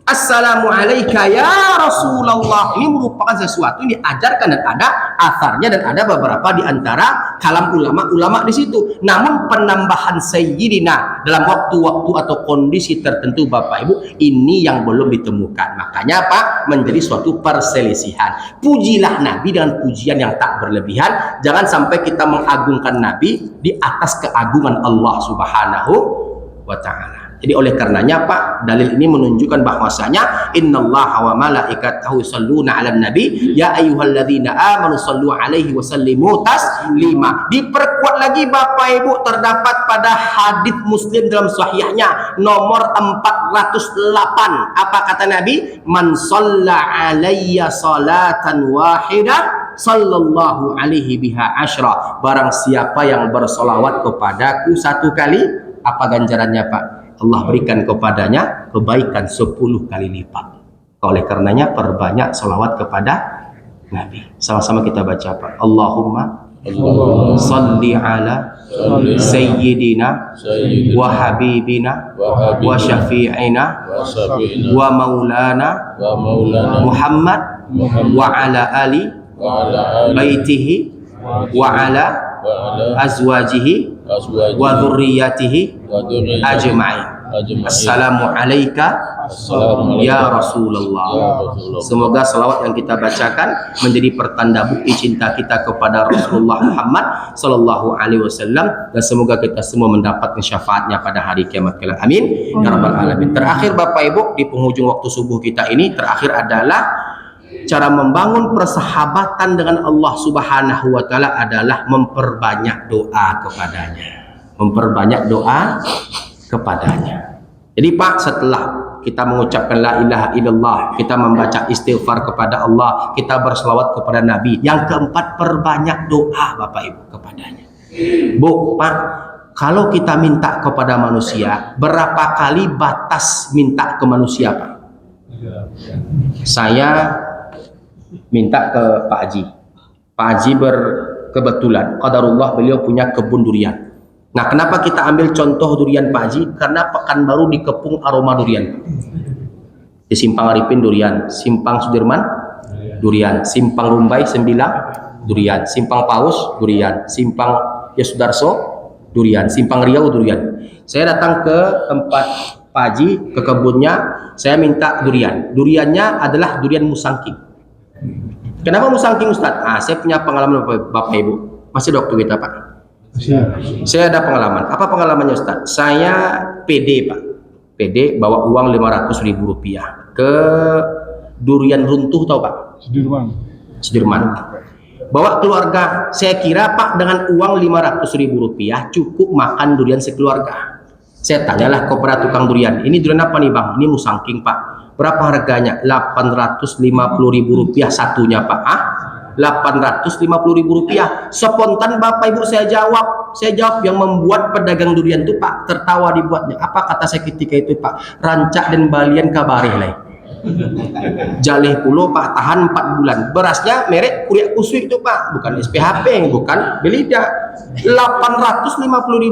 Assalamu alayka ya Rasulullah. Ini merupakan sesuatu yang diajarkan dan ada asarnya dan ada beberapa di antara kalam ulama-ulama di situ. Namun penambahan sayyidina dalam waktu-waktu atau kondisi tertentu Bapak Ibu, ini yang belum ditemukan. Makanya Pak, menjadi suatu perselisihan. Pujilah Nabi dengan pujian yang tak berlebihan. Jangan sampai kita mengagungkan Nabi di atas keagungan Allah Subhanahu wa ta'ala. Jadi oleh karenanya Pak, dalil ini menunjukkan bahwasanya innallaha wa malaikatahu yusholluna 'alan nabi ya ayyuhalladzina amanu shollu 'alaihi wa sallimu taslima. Diperkuat lagi Bapak Ibu, terdapat pada hadis Muslim dalam sahihnya nomor 408. Apa kata Nabi? Man shalla 'alayya salatan wahidah sallallahu alaihi biha asyra. Barang siapa yang bersolawat kepadaku satu kali, apa ganjarannya Pak? Allah berikan kepadanya kebaikan 10 kali lipat. Oleh karenanya perbanyak salawat kepada Nabi. Sama-sama kita baca Pak. Allahumma salli ala sayyidina wa habibina wa syafi'ina wa maulana Muhammad wa ala ali baitihi wa ala azwajihi wa dzurriyyatihi ajma'in. Assalamu alayka Assalamualaikum. Ya Rasulullah. Ya Rasulullah. Semoga selawat yang kita bacakan menjadi pertanda bukti cinta kita kepada Rasulullah Muhammad Sallallahu Alaihi Wasallam, dan semoga kita semua mendapatkan syafaatnya pada hari kiamat kelak. Amin ya rabbal alamin. Terakhir Bapak Ibu, di penghujung waktu subuh kita ini, terakhir adalah cara membangun persahabatan dengan Allah Subhanahu wa taala adalah memperbanyak doa kepadanya. Memperbanyak doa kepadanya. Jadi Pak, setelah kita mengucapkan la ilaha illallah, kita membaca istighfar kepada Allah, kita berselawat kepada Nabi. Yang keempat, perbanyak doa Bapak Ibu kepadanya. Bu, Pak, kalau kita minta kepada manusia, berapa kali batas minta ke manusia, Pak? Saya minta ke Pak Haji. Pak Haji berkebetulan, qadarullah, beliau punya kebun durian. Nah, kenapa kita ambil contoh durian Pak Haji? Karena Pekanbaru dikepung aroma durian. Di Simpang Arifin durian, Simpang Sudirman durian, Simpang Rumbai Sembilang durian, Simpang Paus durian, Simpang Yosudarso durian, Simpang Riau durian. Saya datang ke tempat Pak Haji, ke kebunnya, saya minta durian. Duriannya adalah durian musangking. Kenapa musangking, Ustaz? Saya punya pengalaman Bapak Ibu. Masih ada waktu kita, Pak? Saya ada pengalaman. Apa pengalamannya, Ustaz? Saya PD, Pak. PD bawa uang 500.000 rupiah ke durian runtuh, tahu Pak? Sudirman. Bawa keluarga. Saya kira Pak dengan uang 500.000 rupiah cukup makan durian sekeluarga. Saya tanyalah kepada tukang durian, ini durian apa nih Bang? Ini musangking Pak. Berapa harganya? 850.000 rupiah satunya Pak. 850.000 rupiah. Spontan Bapak Ibu saya jawab yang membuat pedagang durian itu Pak tertawa dibuatnya. Apa kata saya ketika itu Pak? Rancak dan balian kabareh lah. Jalih pulau Pak, tahan 4 bulan. Berasnya merek Kuriak Kusui itu Pak, bukan SPHP, bukan Belida. 850.000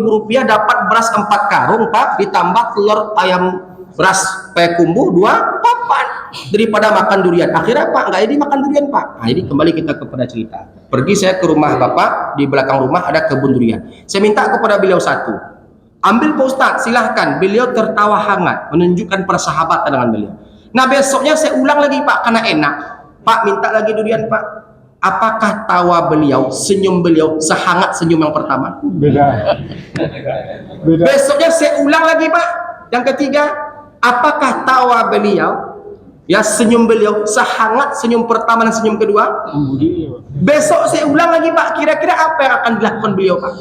rupiah dapat beras 4 karung Pak, ditambah telur ayam beras payakumbuh 2 papan, daripada makan durian. Akhirnya Pak nggak jadi makan durian Pak. Nah, jadi kembali kita kepada cerita. Pergi saya ke rumah Bapak, di belakang rumah ada kebun durian. Saya minta kepada beliau satu, ambil Pak Ustadz, silahkan. Beliau tertawa hangat, menunjukkan persahabatan dengan beliau. Nah besoknya saya ulang lagi Pak, karena enak. Pak minta lagi durian Pak. Apakah tawa beliau, senyum beliau sehangat senyum yang pertama? Beda. Besoknya saya ulang lagi Pak, yang ketiga. Apakah tawa beliau, ya senyum beliau sehangat senyum pertama dan senyum kedua? Besok saya ulang lagi Pak, kira-kira apa yang akan dilakukan beliau Pak?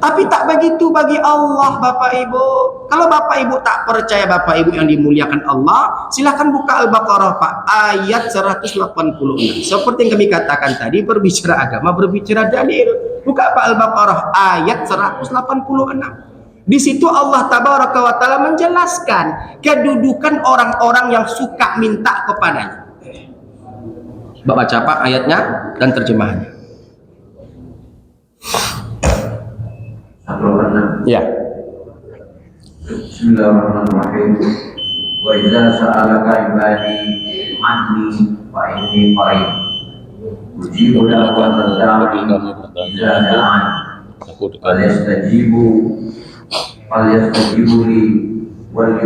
Tapi tak begitu bagi Allah Bapak Ibu. Kalau Bapak Ibu tak percaya Bapak Ibu yang dimuliakan Allah, silahkan buka Al-Baqarah Pak, ayat 186. Seperti yang kami katakan tadi, berbicara agama, berbicara dalil. Buka Pak Al-Baqarah ayat 186. Di situ Allah Tabaraka wa Ta'ala menjelaskan kedudukan orang-orang yang suka minta kepadanya. Baca Pak ayatnya dan terjemahannya. Ya. Bismillahirrahmanirrahim. Wa idza sa'alaka ibadi anni fa inni qarib. Ujibu da'wat da'i idza da'an. Falyastajibu li wal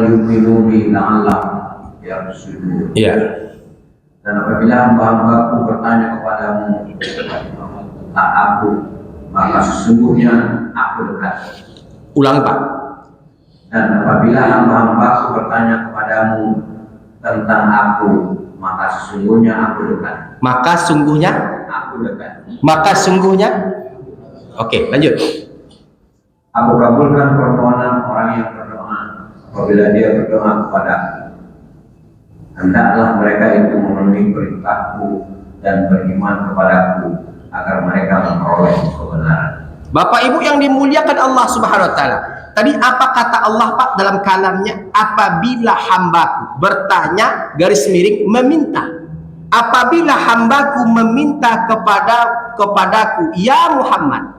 yu'minu bi la'allahum yarshudun. Ya. Dan apabila hamba-hambaku bertanya kepadamu tentang aku, maka sesungguhnya aku dekat. Ulang Pak. Dan apabila hamba-hambaku bertanya kepadamu tentang aku, maka sesungguhnya aku dekat. Maka sungguhnya Aku dekat. Maka sungguhnya. Oke, lanjut. Aku kabulkan permohonan orang yang berdoa apabila dia berdoa kepadaku. Hendaklah mereka itu memenuhi perintahku dan beriman kepadaku agar mereka memperoleh kebenaran. Bapak Ibu yang dimuliakan Allah Subhanahu wa Ta'ala, tadi apa kata Allah Pak dalam kalamnya? Apabila hambaku bertanya garis miring meminta. Apabila hambaku meminta kepadaku ya Muhammad.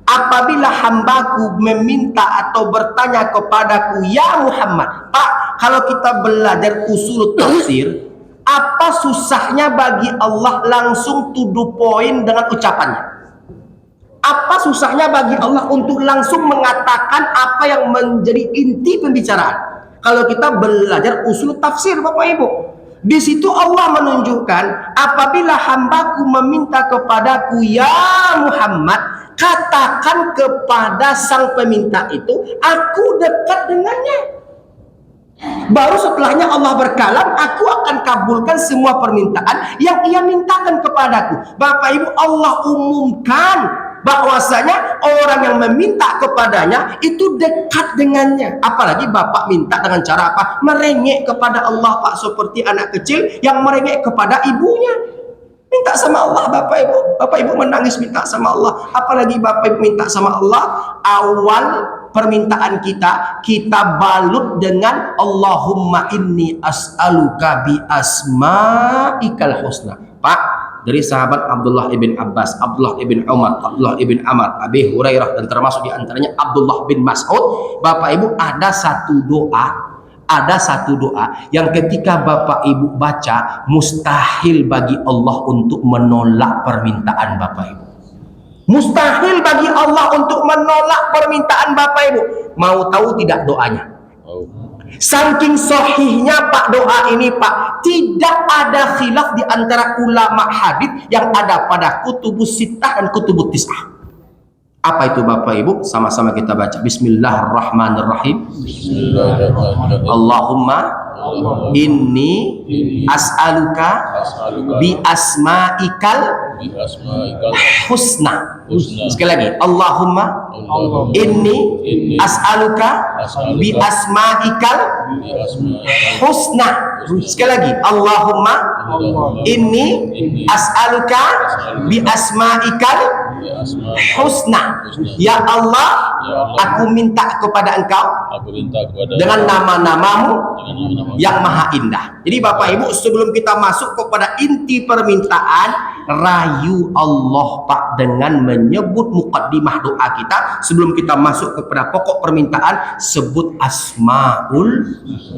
Apabila hambaku meminta atau bertanya kepadaku ya Muhammad. Pak, kalau kita belajar usul tafsir, apa susahnya bagi Allah langsung to the point dengan ucapannya? Apa susahnya bagi Allah untuk langsung mengatakan apa yang menjadi inti pembicaraan? Kalau kita belajar usul tafsir, Bapak Ibu, di situ Allah menunjukkan apabila hambaku meminta kepadaku, ya Muhammad, katakan kepada sang peminta itu, aku dekat dengannya. Baru setelahnya Allah berkalam, aku akan kabulkan semua permintaan yang ia mintakan kepadaku. Bapak Ibu, Allah umumkan bahwasanya orang yang meminta kepadanya itu dekat dengannya. Apalagi Bapak minta dengan cara apa? Merengek kepada Allah, Pak, seperti anak kecil yang merengek kepada ibunya. Minta sama Allah, Bapak Ibu menangis minta sama Allah. Apalagi Bapak Ibu minta sama Allah, awal permintaan kita balut dengan Allahumma inni as'aluka bi asma'ikal husna. Pak, dari sahabat Abdullah ibn Abbas, Abdullah ibn Umar, Abdullah ibn Amr, Abi Hurairah, dan termasuk diantaranya Abdullah bin Mas'ud, Bapak Ibu, ada satu doa yang ketika Bapak Ibu baca, mustahil bagi Allah untuk menolak permintaan Bapak Ibu. Mustahil bagi Allah untuk menolak permintaan Bapak Ibu. Mau tahu tidak doanya? Saking sahihnya Pak doa ini, Pak, tidak ada khilaf di antara ulama hadis yang ada pada kutubus sittah dan kutubus tis'ah. Apa itu Bapak Ibu? Sama-sama kita baca. Bismillahirrahmanirrahim. Allahumma inni as'aluka bi asma'ikal husna. Sekali lagi, Allahumma inni as'aluka bi asma'ikal husna. Sekali lagi, Allahumma inni as'aluka bi asma'ikal husna. Ya Allah, aku minta kepada Engkau dengan nama-namamu yang maha indah. Jadi Bapak Ibu, sebelum kita masuk kepada inti permintaan, rayu Allah, Pak, dengan menyebut mukaddimah doa kita. Sebelum kita masuk kepada pokok permintaan, sebut Asmaul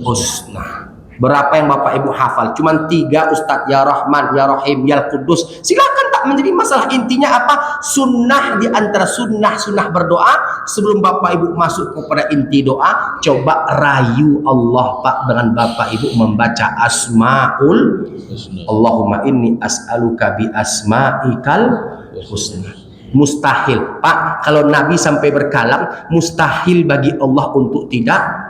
Husna. Berapa yang Bapak Ibu hafal? Cuman 3, Ustadz. Ya Rahman, Ya Rahim, Ya Kudus. Silakan, tak menjadi masalah. Intinya apa? Sunnah di antara sunnah berdoa. Sebelum Bapak Ibu masuk kepada inti doa, coba rayu Allah, Pak, dengan Bapak Ibu membaca Asmaul Husna. Allahumma inni as'aluka bi asma'ikal husna. Mustahil, Pak, kalau Nabi sampai berkalam, mustahil bagi Allah untuk tidak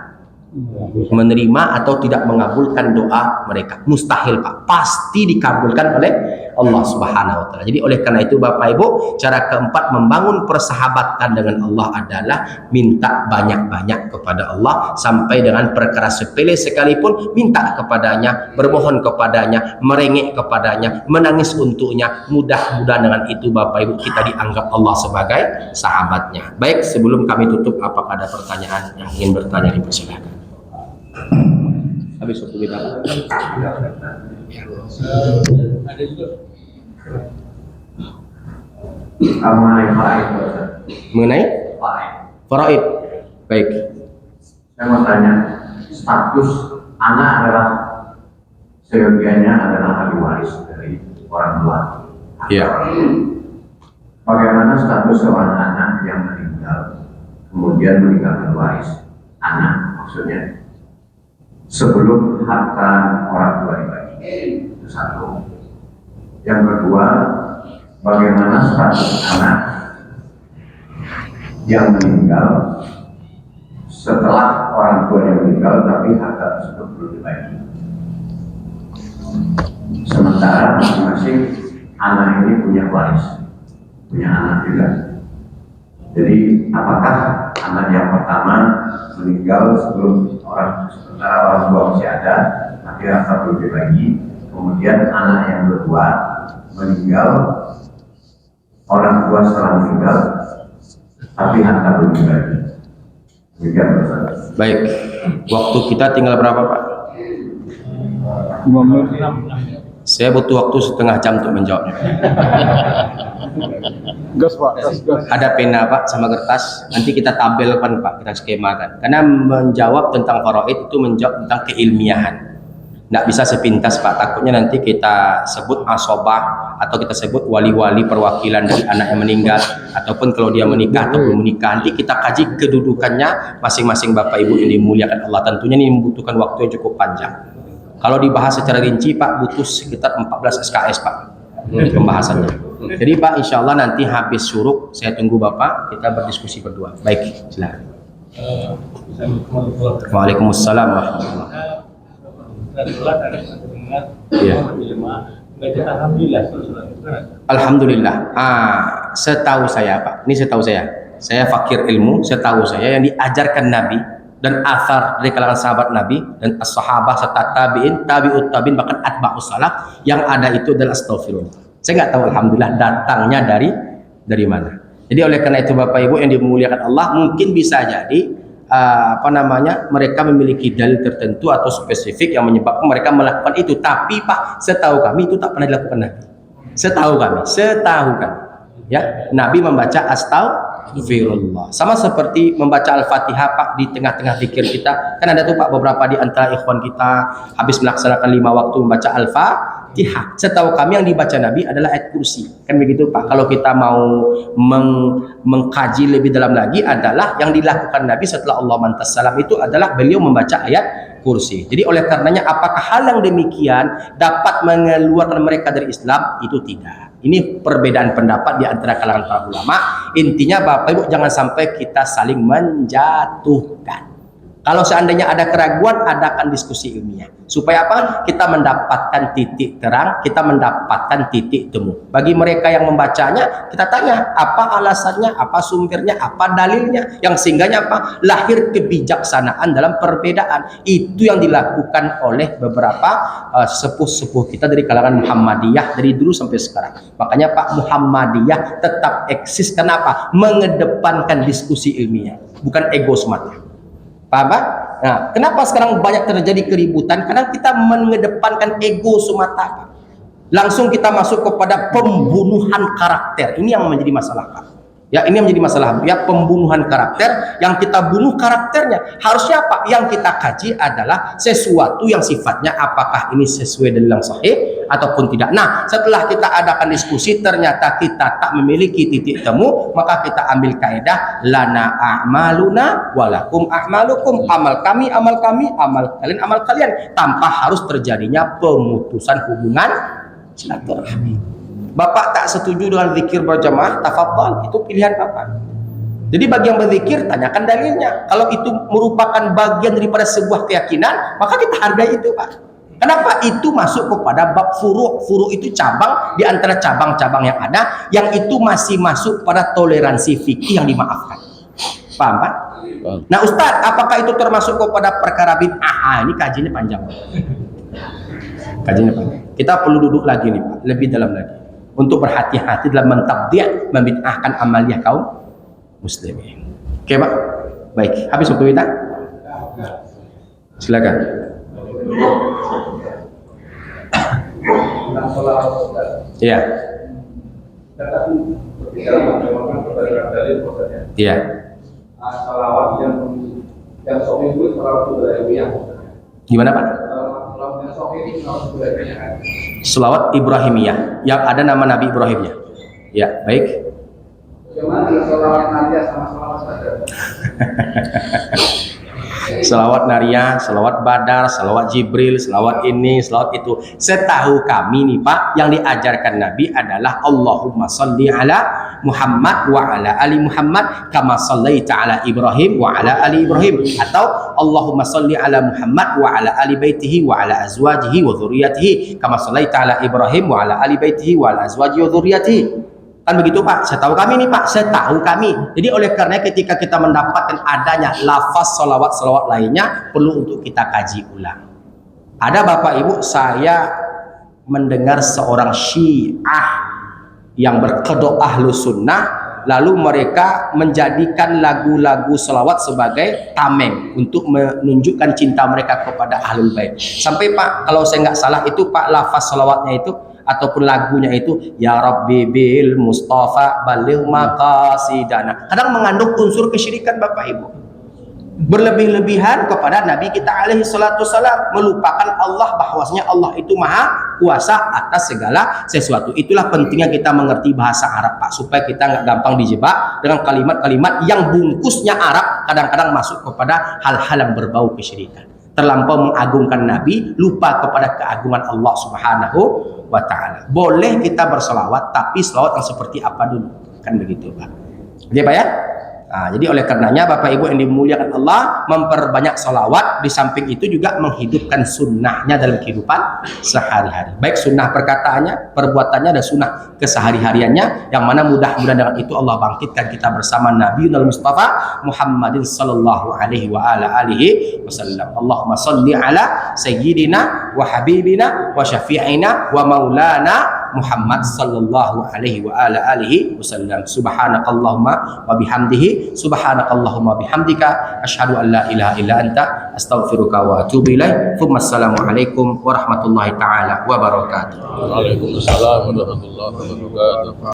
menerima atau tidak mengabulkan doa mereka. Mustahil, Pak, pasti dikabulkan oleh Allah Subhanahu wa Ta'ala. Jadi oleh karena itu Bapak Ibu, cara keempat membangun persahabatan dengan Allah adalah minta banyak-banyak kepada Allah, sampai dengan perkara sepele sekalipun minta kepadanya, bermohon kepadanya, merengek kepadanya, menangis untuknya. Mudah-mudahan dengan itu Bapak Ibu kita dianggap Allah sebagai sahabatnya. Baik, sebelum kami tutup, apakah ada pertanyaan yang ingin bertanya? Dipersilakan. Habis waktu kita. Ada juga mengenai faraid. Mengenai faraid. Baik. Saya mau tanya, status anak adalah seyogianya adalah ahli waris dari orang tua. Iya. Bagaimana status seorang anak yang meninggal kemudian meninggalkan waris anak, maksudnya sebelum harta orang tua dibagi? Itu satu. Yang kedua, bagaimana status anak yang meninggal setelah orang tuanya meninggal tapi harta tersebut belum dibagi, sementara masing-masing anak ini punya waris, punya anak juga. Jadi apakah anak yang pertama meninggal sementara orang tua masih ada tapi harta belum dibagi, kemudian anak yang kedua meninggal, orang tua setelah meninggal tapi harta belum dibagi? Baik, waktu kita tinggal berapa, Pak? 5 menit. Saya butuh waktu setengah jam untuk menjawabnya. Gas, Pak, gas. Ada pena, Pak, sama kertas. Nanti kita tabelkan, Pak, kita skemakan. Karena menjawab tentang faraid itu menjawab tentang keilmiahan. Nggak bisa sepintas Pak, takutnya nanti kita sebut asobah atau kita sebut wali-wali perwakilan dari anak yang meninggal, ataupun kalau dia menikah atau belum menikah, nanti kita kaji kedudukannya masing-masing Bapak Ibu yang dimuliakan Allah. Tentunya ini membutuhkan waktu yang cukup panjang. Kalau dibahas secara rinci Pak, butuh sekitar 14 SKS Pak dari pembahasannya. Jadi Pak, insya Allah nanti habis syuruk saya tunggu Bapak, kita berdiskusi berdua. Baik, silakan. Waalaikumsalam warahmatullahi wabarakatuh. Iya. Alhamdulillah. Setahu saya Pak, ini setahu saya fakir ilmu, setahu saya yang diajarkan Nabi dan athar dari kalangan sahabat Nabi dan as-sahabah serta tabi'in, tabi'ut tabi'in, bahkan atba'us salaf, yang ada itu adalah astaghfirullah. Saya nggak tahu alhamdulillah datangnya dari mana. Jadi oleh karena itu Bapak Ibu yang dimuliakan Allah, mungkin bisa jadi mereka memiliki dalil tertentu atau spesifik yang menyebabkan mereka melakukan itu. Tapi Pak, setahu kami itu tak pernah dilakukan Nabi. Setahu kami, ya, Nabi membaca astaghfirullah. Sama seperti membaca Al-Fatihah Pak di tengah-tengah zikir kita. Kan ada tuh Pak beberapa di antara ikhwan kita habis melaksanakan 5 waktu membaca Al-Fatihah. Setahu kami yang dibaca Nabi adalah ayat kursi. Kan begitu Pak. Kalau kita mau mengkaji lebih dalam lagi, adalah yang dilakukan Nabi setelah Allah mantas salam itu adalah beliau membaca ayat kursi. Jadi oleh karenanya apakah hal yang demikian dapat mengeluarkan mereka dari Islam? Itu tidak. Ini perbedaan pendapat di antara kalangan para ulama. Intinya Bapak Ibu jangan sampai kita saling menjatuhkan. Kalau seandainya ada keraguan, adakan diskusi ilmiah. Supaya apa? Kita mendapatkan titik terang, kita mendapatkan titik temu. Bagi mereka yang membacanya, kita tanya apa alasannya, apa sumbernya, apa dalilnya, yang sehingganya apa? Lahir kebijaksanaan dalam perbedaan. Itu yang dilakukan oleh beberapa sepuh-sepuh kita dari kalangan Muhammadiyah dari dulu sampai sekarang. Makanya Pak, Muhammadiyah tetap eksis. Kenapa? Mengedepankan diskusi ilmiah, bukan ego semata. Paham Pak? Nah, kenapa sekarang banyak terjadi keributan? Karena kita mengedepankan ego semata Pak. Langsung kita masuk kepada pembunuhan karakter. Ini yang menjadi masalah Pak. Ya, ini yang menjadi masalah. Ya, pembunuhan karakter, yang kita bunuh karakternya. Harusnya apa? Yang kita kaji adalah sesuatu yang sifatnya apakah ini sesuai dengan sahih ataupun tidak. Nah, setelah kita adakan diskusi ternyata kita tak memiliki titik temu, maka kita ambil kaidah lana a'maluna walakum a'malukum. Amal kami, amal kalian, tanpa harus terjadinya pemutusan hubungan silaturahmi. Bapak tak setuju dengan zikir berjamaah, tafadhal, itu pilihan Bapak. Jadi bagi yang berzikir, tanyakan dalilnya. Kalau itu merupakan bagian daripada sebuah keyakinan, maka kita hargai itu Pak. Kenapa? Itu masuk kepada bab furu'. Furu' itu cabang di antara cabang-cabang yang ada, yang itu masih masuk pada toleransi fikih yang dimaafkan. Paham Pak? Nah Ustadz, apakah itu termasuk kepada perkara bid'ah? Ini kajiannya panjang. Kajiannya panjang. Kita perlu duduk lagi nih Pak, lebih dalam lagi, untuk berhati-hati dalam mentabdi', membid'ahkan amaliyah kaum muslimin. Oke Pak? Baik, habis waktu kita? Silakan. Iya. Iya. Salawat yang sahih itu salawat Ibrahimiyah. Gimana Pak? Salawat Ibrahimiyah yang ada nama Nabi Ibrahimnya. Ya, baik. Gimana salawat Nariyah sama salawat Badar? Salawat Nariyah, salawat Badar, salawat Jibril, salawat ini, salawat itu. Setahu kami nih Pak, yang diajarkan Nabi adalah Allahumma salli ala Muhammad wa ala ali Muhammad kama sallaita ala Ibrahim wa ala ali Ibrahim, atau Allahumma salli ala Muhammad wa ala ali baitihi wa ala azwajihi wa dzurriyyatihi kama sallaita ala Ibrahim wa ala ali baitihi wa ala azwajihi wa dzurriyyatihi. Kan begitu Pak, setahu kami nih Pak, setahu kami. Jadi oleh karena ketika kita mendapatkan adanya lafaz salawat-salawat lainnya, perlu untuk kita kaji ulang. Ada Bapak Ibu, saya mendengar seorang Syiah yang berkedok ahlu sunnah, lalu mereka menjadikan lagu-lagu salawat sebagai tameng untuk menunjukkan cinta mereka kepada ahlul bait. Sampai Pak, kalau saya nggak salah itu Pak, lafaz salawatnya itu ataupun lagunya itu ya Rabbi bil Mustafa baligh maqasidana, kadang mengandung unsur kesyirikan Bapak Ibu. berlebih-lebihan kepada Nabi kita alaihi salatu wassalam, melupakan Allah bahwasanya Allah itu maha kuasa atas segala sesuatu. Itulah pentingnya kita mengerti bahasa Arab, Pak, supaya kita nggak gampang dijebak dengan kalimat-kalimat yang bungkusnya Arab kadang-kadang masuk kepada hal-hal yang berbau kesyirikan. Terlampau mengagungkan Nabi, lupa kepada keagungan Allah Subhanahu wa ta'ala. Boleh kita berselawat, tapi selawat yang seperti apa dulu? Kan begitu, Pak. Jadi, Pak ya? Nah, jadi oleh karenanya Bapak Ibu yang dimuliakan Allah, memperbanyak salawat, di samping itu juga menghidupkan sunnahnya dalam kehidupan sehari-hari. Baik sunnah perkataannya, perbuatannya, dan sunnah kesehari-hariannya, yang mana mudah-mudahan dengan itu Allah bangkitkan kita bersama Nabi Mustafa Muhammadin sallallahu alaihi wa ala alihi wasallam. Allahumma salli ala sayyidina wa habibina wa syafi'ina wa maulana Muhammad sallallahu alaihi wa ala alihi wasallam. Subhanakallahumma wa bihamdihi, subhanakallahumma bihamdika, asyhadu an la ilaha illa anta, astaghfiruka wa atubu ilaik. Assalamu alaikum warahmatullahi taala wabarakatuh. Waalaikumsalam warahmatullahi wabarakatuh.